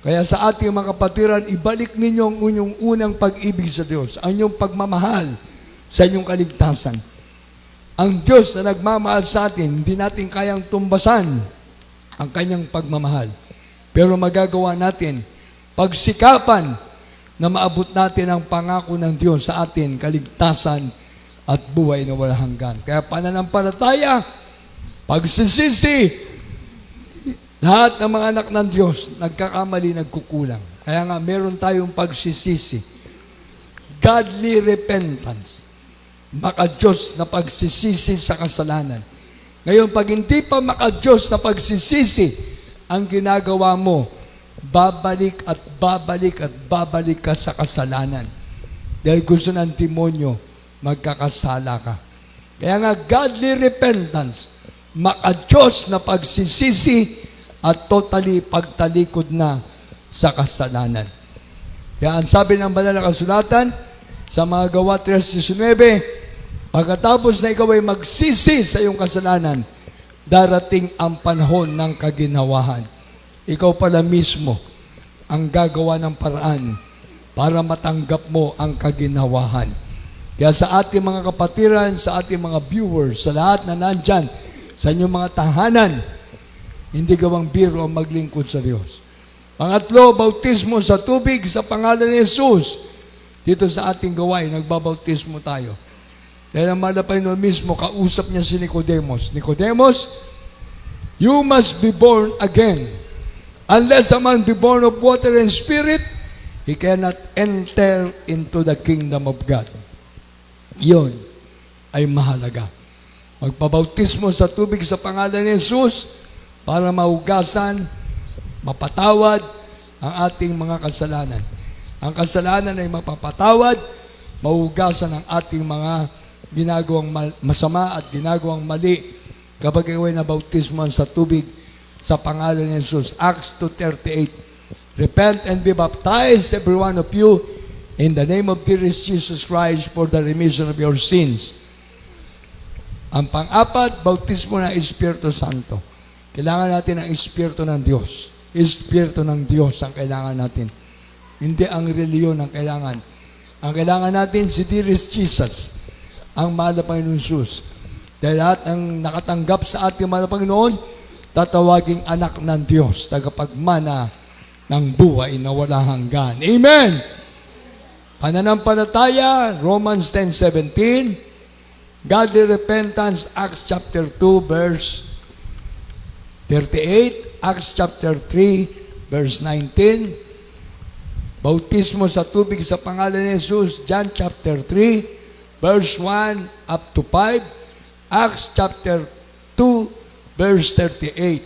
Kaya sa ating mga kapatiran, ibalik ninyo ang inyong unang pag-ibig sa Diyos, ang inyong pagmamahal sa inyong kaligtasan. Ang Diyos na nagmamahal sa atin, hindi natin kayang tumbasan ang kanyang pagmamahal. Pero magagawa natin, pagsikapan na maabot natin ang pangako ng Diyos sa atin, kaligtasan at buhay na walang hanggan. Kaya pananampalataya, pagsisisi, lahat ng mga anak ng Diyos, nagkakamali, nagkukulang. Kaya nga, meron tayong pagsisisi. Godly repentance. Maka-Diyos na pagsisisi sa kasalanan. Ngayon, pag hindi pa maka-Diyos na pagsisisi ang ginagawa mo, babalik at babalik at babalik ka sa kasalanan. Dahil gusto ng demonyo, magkakasala ka. Kaya nga, godly repentance, maka-Diyos na pagsisisi at totally pagtalikod na sa kasalanan. Kaya ang sabi ng banal na kasulatan sa mga Gawa 3:19, pagkatapos na ikaw ay magsisi sa iyong kasalanan, darating ang panahon ng kaginawahan. Ikaw pala mismo ang gagawa ng paraan para matanggap mo ang kaginawahan. Kaya sa ating mga kapatiran, sa ating mga viewers, sa lahat na nandyan, sa inyong mga tahanan, hindi gawang biro ang maglingkod sa Diyos. Pangatlo, bautismo sa tubig sa pangalan ni Jesus. Dito sa ating gawain, nagbabautismo tayo. Dahil ang malapay noon mismo, kausap niya si Nicodemus. Nicodemus, you must be born again. Unless a man be born of water and spirit, he cannot enter into the kingdom of God. Yun ay mahalaga. Magpabautismo sa tubig sa pangalan ni Jesus para mahugasan, mapatawad ang ating mga kasalanan. Ang kasalanan ay mapapatawad, mahugasan ang ating mga ginagawang masama at ginagawang mali kapag ikaw ay nabautismoan sa tubig sa pangalan ni Jesus. Acts 2:38. Repent and be baptized, every one of you, in the name of dearest Jesus Christ for the remission of your sins. Ang pang-apat, bautismo ng Espiritu Santo. Kailangan natin ang Espiritu ng Diyos. Espiritu ng Diyos ang kailangan natin. Hindi ang reliyon ang kailangan. Ang kailangan natin si dearest Jesus, ang mahal na Panginoon Jesus. Dahil lahat ng nakatanggap sa ating mahal na Panginoon, tatawaging anak ng Diyos, tagapagmana ng buhay na walang hanggan. Amen! Pananampalataya, Romans 10:17, godly repentance, Acts chapter 2, verse 38, Acts chapter 3, verse 19, bautismo sa tubig sa pangalan ni Jesus, John chapter 3, verse 1 up to 5, Acts chapter 2, verse 38.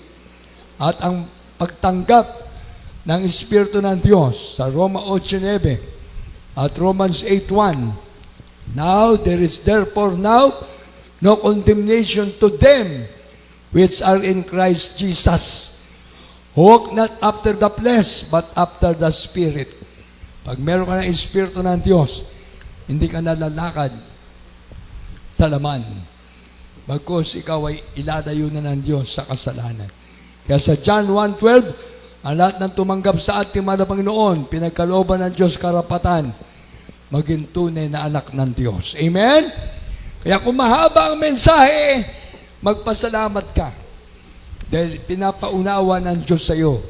At ang pagtanggap ng Espiritu ng Diyos sa Roma 8:9 at Romans 8:1. Now there is therefore now no condemnation to them which are in Christ Jesus, who walk not after the flesh, but after the Spirit. Pag meron ka ng Espiritu ng Diyos, hindi ka nalalakad sa laman. Bagkus ikaw ay ilalayo na ng Diyos sa kasalanan. Kaya sa John 1:12, ang lahat ng tumanggap sa ating mahal na Panginoon, pinagkalooban ng Diyos karapatan, maging tunay na anak ng Diyos. Amen? Kaya kung mahaba ang mensahe, magpasalamat ka. Dahil pinapaunawa ng Diyos sa iyo,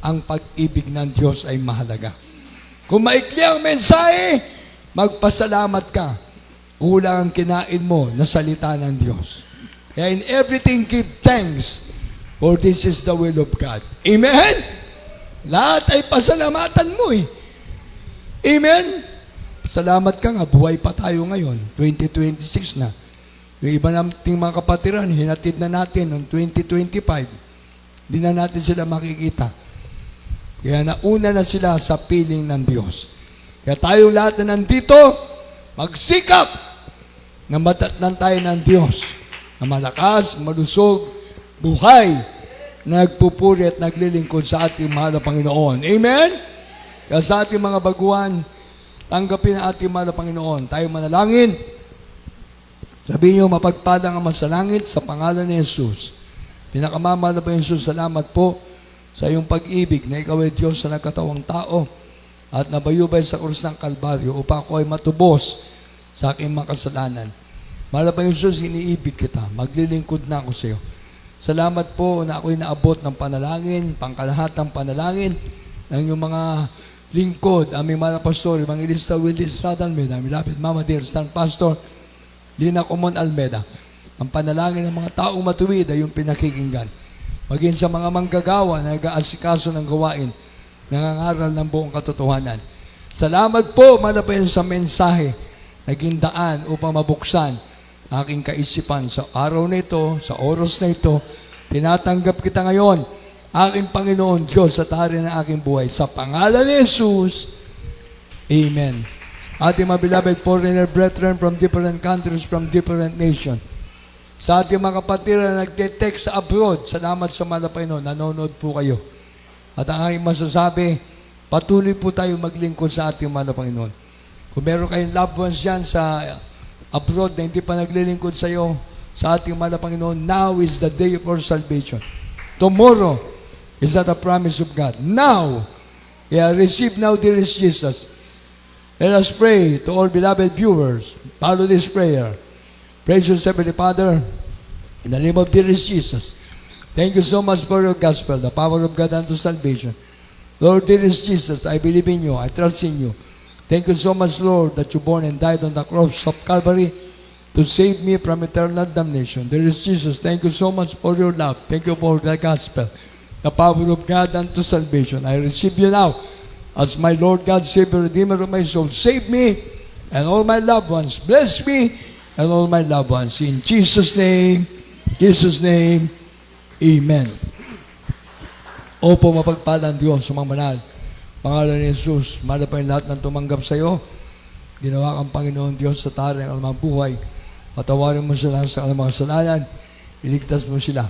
ang pag-ibig ng Diyos ay mahalaga. Kung maikli ang mensahe, magpasalamat ka. Kulang ang kinain mo na salita ng Diyos. Kaya in everything give thanks, for this is the will of God. Amen? Lahat ay pasalamatan mo eh. Amen? Salamat ka nga, buhay pa tayo ngayon. 2026 na. Yung iba nating mga kapatiran, hinatid na natin noong 2025. Hindi na natin sila makikita. Kaya nauna na sila sa piling ng Diyos. Kaya tayong lahat na nandito, magsikap na matatnan tayo ng Diyos na malakas, malusog, buhay, nagpupuri at naglilingkod sa ating mahal na Panginoon. Amen? Kaya sa ating mga baguhan, tanggapin ang ating mahal na Panginoon. Tayo manalangin. Sabihin niyo, mapagpalang ang masalangit sa pangalan ni Jesus. Pinakamamahal na pa Jesus, salamat po sa iyong pag-ibig na ikaw ay Diyos sa nagkatawang tao at nabayubay sa krus ng Kalbaryo upang ako ay matubos sa aking mga kasalanan. Mahal na pa Jesus, iniibig kita. Maglilingkod na ako sa iyo. Salamat po na ako'y naabot ng panalangin, pangkalahatang panalangin ng iyong mga lingkod, aming mga pastor, Evangelista Willis Radalme, aming lapit Mama Dear Son Pastor, Lina Comon Almeda. Ang panalangin ng mga taong matuwid ay yung pinakikinggan. Maging sa mga manggagawa na nag-aasikaso ng gawain, nangangaral ng buong katotohanan. Salamat po, malapayan sa mensahe, naging daan upang mabuksan aking kaisipan sa araw na ito, sa oras na ito. Tinatanggap kita ngayon, aking Panginoon Diyos at Hari ng aking buhay. Sa pangalan ni Jesus, Amen. Ating mga beloved foreigner brethren from different countries, from different nations. Sa ating mga kapatid na nagte-text sa abroad, salamat sa Malapaynon, nanonood po kayo. At ang aking masasabi, patuloy po tayo maglingkod sa ating Malapaynon. Kung meron kayong loved ones dyan sa abroad na hindi pa naglilingkod sa iyo, sa ating Malapaynon, now is the day of our salvation. Tomorrow is that a promise of God. Now, receive now, dearest Jesus. Let us pray to all beloved viewers. Follow this prayer. Precious Heavenly Father, in the name of dearest Jesus, thank you so much for your gospel, the power of God unto salvation. Lord, dearest Jesus, I believe in you. I trust in you. Thank you so much, Lord, that you born and died on the cross of Calvary to save me from eternal damnation. Dearest Jesus, thank you so much for your love. Thank you for the gospel, the power of God unto salvation. I receive you now as my Lord God, Savior, Redeemer of my soul. Save me and all my loved ones. Bless me and all my loved ones. In Jesus' name, Amen. Opo, mapagpalang Diyos, sumamanal. Pangalan ni Jesus, malapay lahat ng tumanggap sa iyo. Ginawa kang Panginoon Diyos sa taring alamang buhay. Patawarin mo sila sa alamang kasalanan. Iligtas mo sila.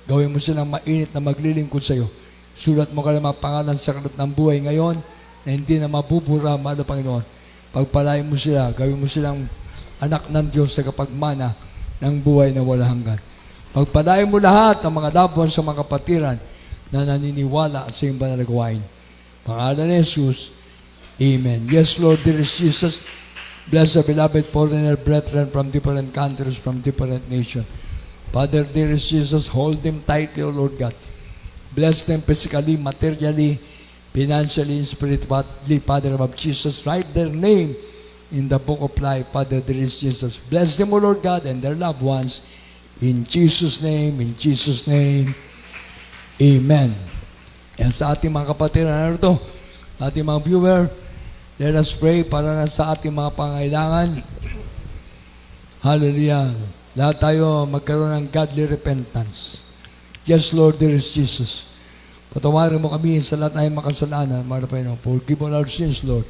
Gawin mo silang mainit na maglilingkod sa iyo. Sulat mo kalamang pangalan sa kalat ng buhay ngayon na hindi na mabubura, mahal na Panginoon. Pagpalain mo sila, gawin mo silang anak ng Diyos sa kapagmana ng buhay na wala hanggan. Pagpalain mo lahat ng mga loved ones sa mga kapatiran na naniniwala sa iyong banal na gawain. Pangalan ni Jesus, Amen. Yes, Lord, dearest Jesus, bless the beloved foreigner brethren from different countries, from different nations. Father, dearest Jesus, hold them tightly, O Lord God. Bless them physically, materially, financially, spiritually, Father of Jesus. Write their name in the book of life, Father, dearest Jesus. Bless them, O Lord God, and their loved ones. In Jesus' name, Amen. And sa ating mga kapatid na narito, ating mga viewer, let us pray para na sa ating mga pangailangan. Hallelujah. Lahat tayo magkaroon ng godly repentance. Yes, Lord, dearest Jesus. Patawarin mo kami sa lahat ng makasalanan, Panginoon. Forgive all our sins, Lord.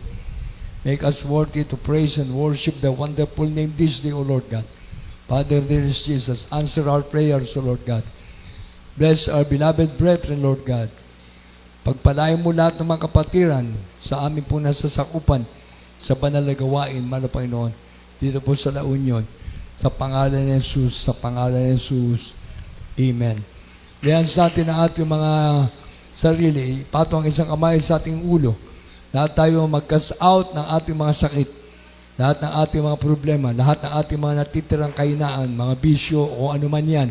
Make us worthy to praise and worship the wonderful name this day, O Lord God. Father, dearest Jesus, answer our prayers, O Lord God. Bless our beloved brethren, Lord God. Pagpalain mo lahat ng mga kapatiran sa amin po nasa sakupan, sa banal na gawain, Panginoon. Dito po sa La Union. Sa pangalan ni Jesus, Amen. Diyan sa atin ang ating mga sarili, patong ang isang kamay sa ating ulo. Lahat tayo mag-cast out ng ating mga sakit, lahat ng ating mga problema, lahat ng ating mga natitirang kahinaan, mga bisyo o ano man yan.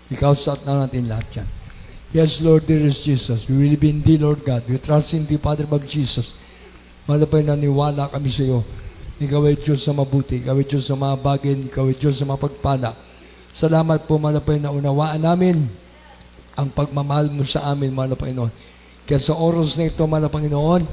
Ikaw sa na natin lahat yan. Yes, Lord, dearest Jesus, we will be in Thee, Lord God. We trust in Thee, Father of Jesus. Malapay naniwala kami sa iyo. Ikaw ay Diyos sa mabuti, Ikaw ay Diyos sa mga bagay, Ikaw ay Diyos sa mapagpala. Salamat po, malapay na unawaan namin ang pagmamahal mo sa amin, mahal na Panginoon. Kaya sa oras na ito, mahal na Panginoon,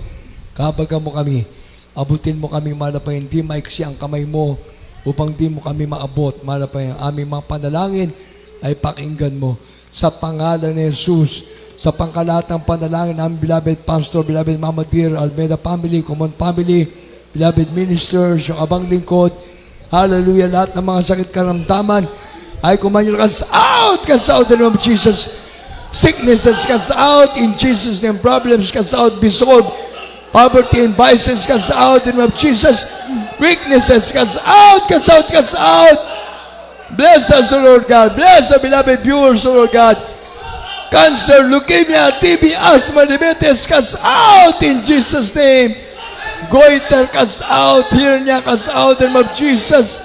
kabaga mo kami, abutin mo kami, mahal na Panginoon, hindi maiksi ang kamay mo upang di mo kami maabot, mahal na Panginoon. Aming mga panalangin ay pakinggan mo. Sa pangalan ni Jesus, sa pangkalatang panalangin ng beloved pastor, beloved Mama Dear, Almeda family, Common family, beloved ministers, yung abang lingkod, hallelujah, lahat ng mga sakit karamdaman, ay kumanyo, cast out in the name of Jesus. Sicknesses cast out in Jesus' name. Problems cast out, be solved. Poverty and vices cast out in the name of Jesus. Weaknesses cast out. Bless us, O Lord God. Bless our beloved viewers, O Lord God. Cancer, leukemia, TB, asthma, diabetes, cast out in Jesus' name. Goiter, cast out. Hernia, cast out in the name of Jesus.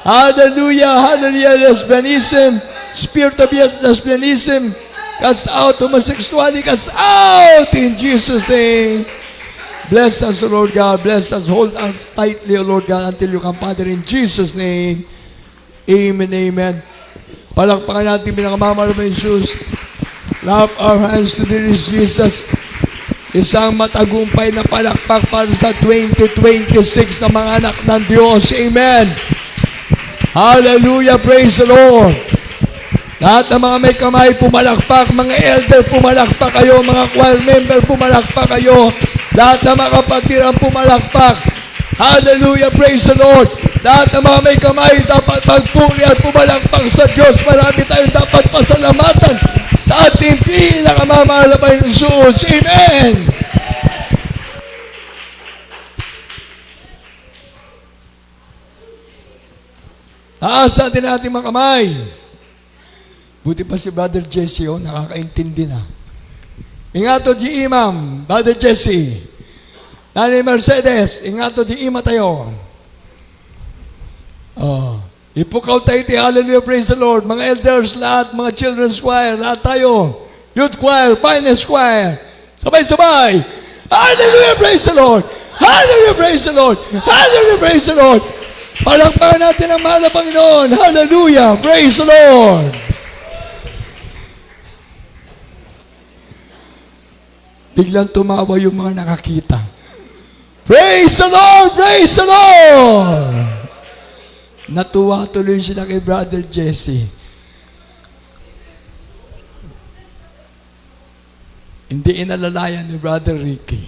Hallelujah, lesbianism, spirit of lesbianism, cast out. Homosexuality, cast out in Jesus' name. Bless us, O Lord God. Bless us. Hold us tightly, O Lord God, until you come, Father, in Jesus' name. Amen, amen. Palakpakan natin pinakamamahal na Jesus. Clap our hands to the Jesus. Isang matagumpay na palakpak para sa 2026 na mga anak ng Diyos. Amen. Hallelujah. Praise the Lord. Lahat ng mga may kamay, pumalakpak. Mga elder, pumalakpak kayo. Mga choir member, pumalakpak kayo. Lahat ng mga kapatiran, pumalakpak. Hallelujah. Praise the Lord. Lahat ng mga may kamay, dapat magpuri at pumalakpak sa Diyos. Marami tayong dapat pasalamatan sa ating pinakamamahal na Panginoon Jesus. Amen. Taas natin ating mga kamay. Buti pa si Brother Jesse, nakakaintindi na. Ingato di imam, Brother Jesse. Nanay Mercedes, ingato di ima tayo. Ipukaw tayo, hallelujah, praise the Lord. Mga elders, lahat, mga children's choir, lahat tayo. Youth choir, finest choir. Sabay-sabay. Hallelujah, praise the Lord. Hallelujah, praise the Lord. Hallelujah, praise the Lord. Palakpakan natin ang mahal na Panginoon. Hallelujah, praise the Lord. Biglang tumawa yung mga nakakita. Praise the Lord! Praise the Lord! Natuwa tuloy sila kay Brother Jesse. Hindi inalalayan ni Brother Ricky.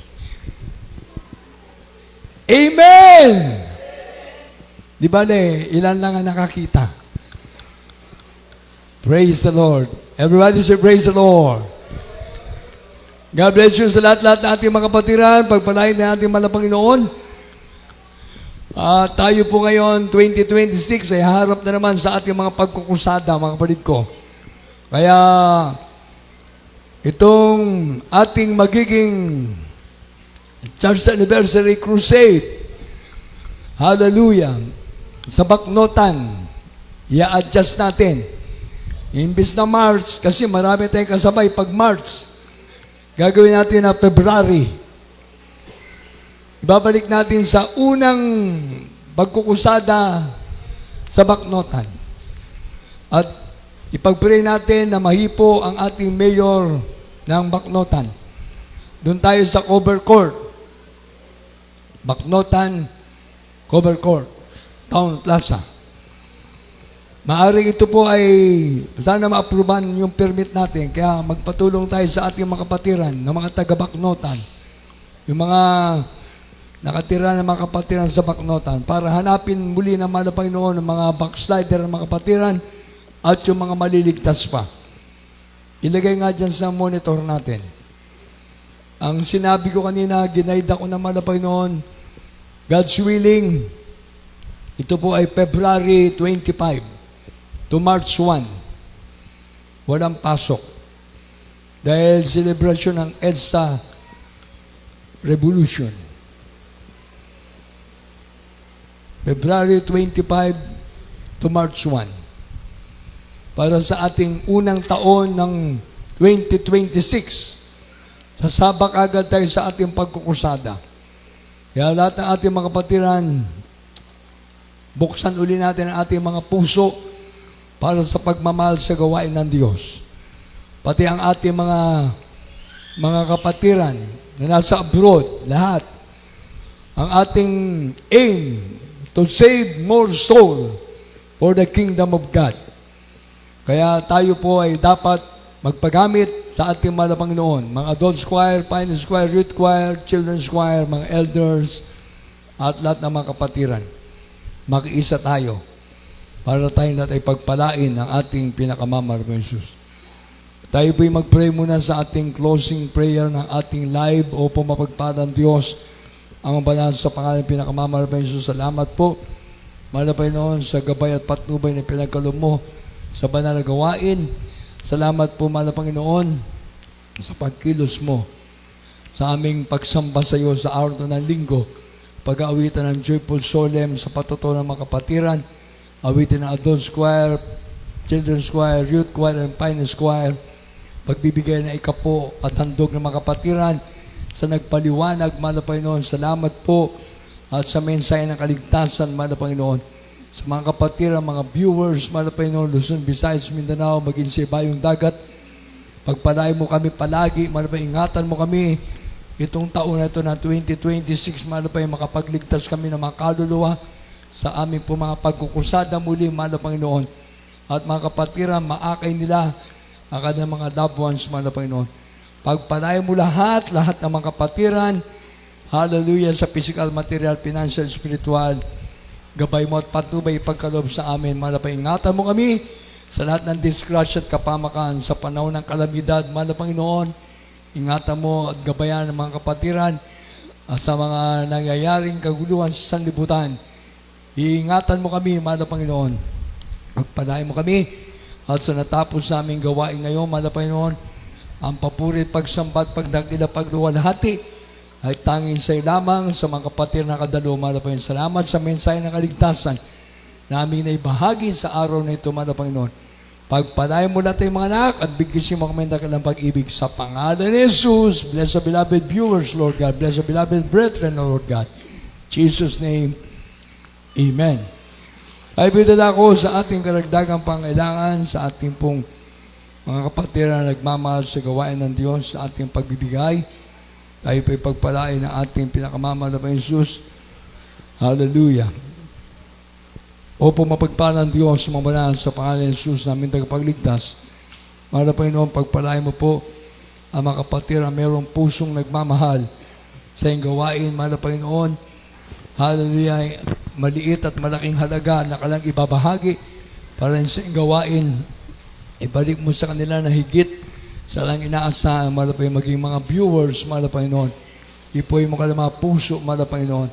Amen! Di ba ilan lang ang nakakita? Praise the Lord. Everybody say praise the Lord. God bless you sa lahat-lahat na ating mga kapatiran. Pagpalain na ating mahal na Panginoon. Tayo po ngayon, 2026, ay harap na naman sa ating mga pagkukusada, mga kapatid ko. Kaya, itong ating magiging Church Anniversary Crusade, hallelujah, sa Baknotan, i-adjust natin. Imbis na March, kasi marami tayong kasabay pag March, gagawin natin na February. Ibabalik natin sa unang pagkukusada sa Baknotan. At ipag-pray natin na mahipo ang ating mayor ng Baknotan. Doon tayo sa cover court. Baknotan Cover Court, Town Plaza. Maaring ito po ay sana ma-approvean yung permit natin. Kaya magpatulong tayo sa ating mga kapatiran ng mga taga-Baknotan. Yung mga nakatira ng mga kapatiran sa Baknotan para hanapin muli ng mahal na Panginoon ng mga backslider ng mga kapatiran at yung mga maliligtas pa. Ilagay nga dyan sa monitor natin. Ang sinabi ko kanina, ginaid ako ng mahal na Panginoon, God's willing, ito po ay February 25 to March 1. Walang pasok. Dahil celebration ng EDSA Revolution. February 25 to March 1. Para sa ating unang taon ng 2026. Sasabak agad tayo sa ating pagkukusada. Kaya lahat ng ating mga kapatiran, buksan uli natin ang ating mga puso para sa pagmamahal sa gawain ng Diyos. Pati ang ating mga kapatiran na nasa abroad, lahat. Ang ating aim to save more soul for the kingdom of God. Kaya tayo po ay dapat magpagamit sa ating mahal na Panginoon. Mga adults choir, finance choir, youth choir, children's choir, mga elders, at lahat ng mga kapatiran. Makiisa tayo para tayo natin pagpalain ng ating pinakamamahal na Jesus. Tayo po'y mag-pray muna sa ating closing prayer ng ating live. Opo, mapagpalang Diyos ang banal sa pangalan ng pinakamamahal na Jesus. Salamat po, mahal na Panginoon, sa gabay at patnubay na pinagkaloob mo sa banal na gawain. Salamat po, mahal na Panginoon, sa pagkilos mo sa aming pagsamba sa iyo sa araw ng linggo. Pag-aawitan ng Joyful Solemn sa patuto ng mga kapatiran, awitin ng Adults Choir, Children's Choir, Youth Choir, and Finance Choir, pagbibigay na ikapo at handog ng mga kapatiran sa nagpaliwanag, mahal na Panginoon. Salamat po at sa mensahe ng kaligtasan, mahal na Panginoon. sa mga kapatiran, mga viewers, mahal na Panginoon, Luzon, Visayas, Mindanao, maging sa ibayong dagat. Pagpalain mo kami palagi, mahal na Panginoon, ingatan mo kami itong taon na ito na 2026, mahal na Panginoon, makapagligtas kami ng mga kaluluwa sa aming po mga pagkukusada muli, mahal na Panginoon. At mga kapatiran, maakay nila ang kanilang mga loved ones, mahal na Panginoon. Pagpalain mo lahat ng mga kapatiran, hallelujah, sa physical, material, financial, spiritual. Gabay mo at patnubay ipagkaloob sa amin. Mahal na Panginoon, ingatan mo kami sa lahat ng disgrasya at kapamakan sa panahon ng kalamidad. Mahal na Panginoon, ingatan mo at gabayan ng mga kapatiran sa mga nangyayaring kaguluhan sa sanlibutan. Iingatan mo kami, mahal na Panginoon. Pagpalain mo kami at sa natapos sa aming gawain ngayon, mahal na Panginoon, ang papuri at pagsambat, pagdakila, pagluwalhati ay tanging sa'yo lamang sa mga kapatid na kadalo, mahal na Panginoon. Salamat sa mensahe ng kaligtasan namin na ibahagi sa araw na ito, mahal na Panginoon. Pagpalain mo natin mga anak at bigkisin mo kami ng kanilang pag-ibig sa pangalan ni Jesus. Bless the beloved viewers, Lord God. Bless the beloved brethren, Lord God. In Jesus' name, Amen. Ay bidala ko sa ating karagdagang pangailangan, sa ating pong mga kapatid na nagmamahal sa gawain ng Diyos, sa ating pagbibigay. Tayo po'y pagpalain ng ating pinakamamahal na Jesus. Hallelujah. Opo, mapagpala ng Diyos, mamalaan sa pangalan ng Jesus namin tagapagligtas. Mahal na Panginoon, pagpalain mo po ang mga kapatid na mayroong pusong nagmamahal sa iyong gawain. Mahal na Panginoon, hallelujah, maliit at malaking halaga na kalang ibabahagi para sa iyong gawain. Ibalik mo sa kanila na higit sa lang inaasahan, mahal na Panginoon, maging mga viewers, mahal na Panginoon. Ipoy mo ka ng mga puso, mahal na Panginoon,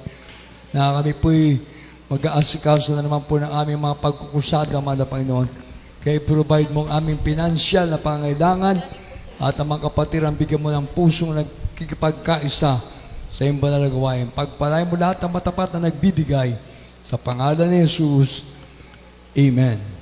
na kami po'y mag-aasikaso na naman po ng aming mga pagkukusada, mahal na Panginoon. Kaya provide mo ang aming pinansyal na pangailangan at ang mga kapatiran, bigyan mo ng pusong nagkikipagkaisa sa iyong banal na gawain. Pagpalain mo lahat ng matapat na nagbibigay sa pangalan ni Jesus. Amen.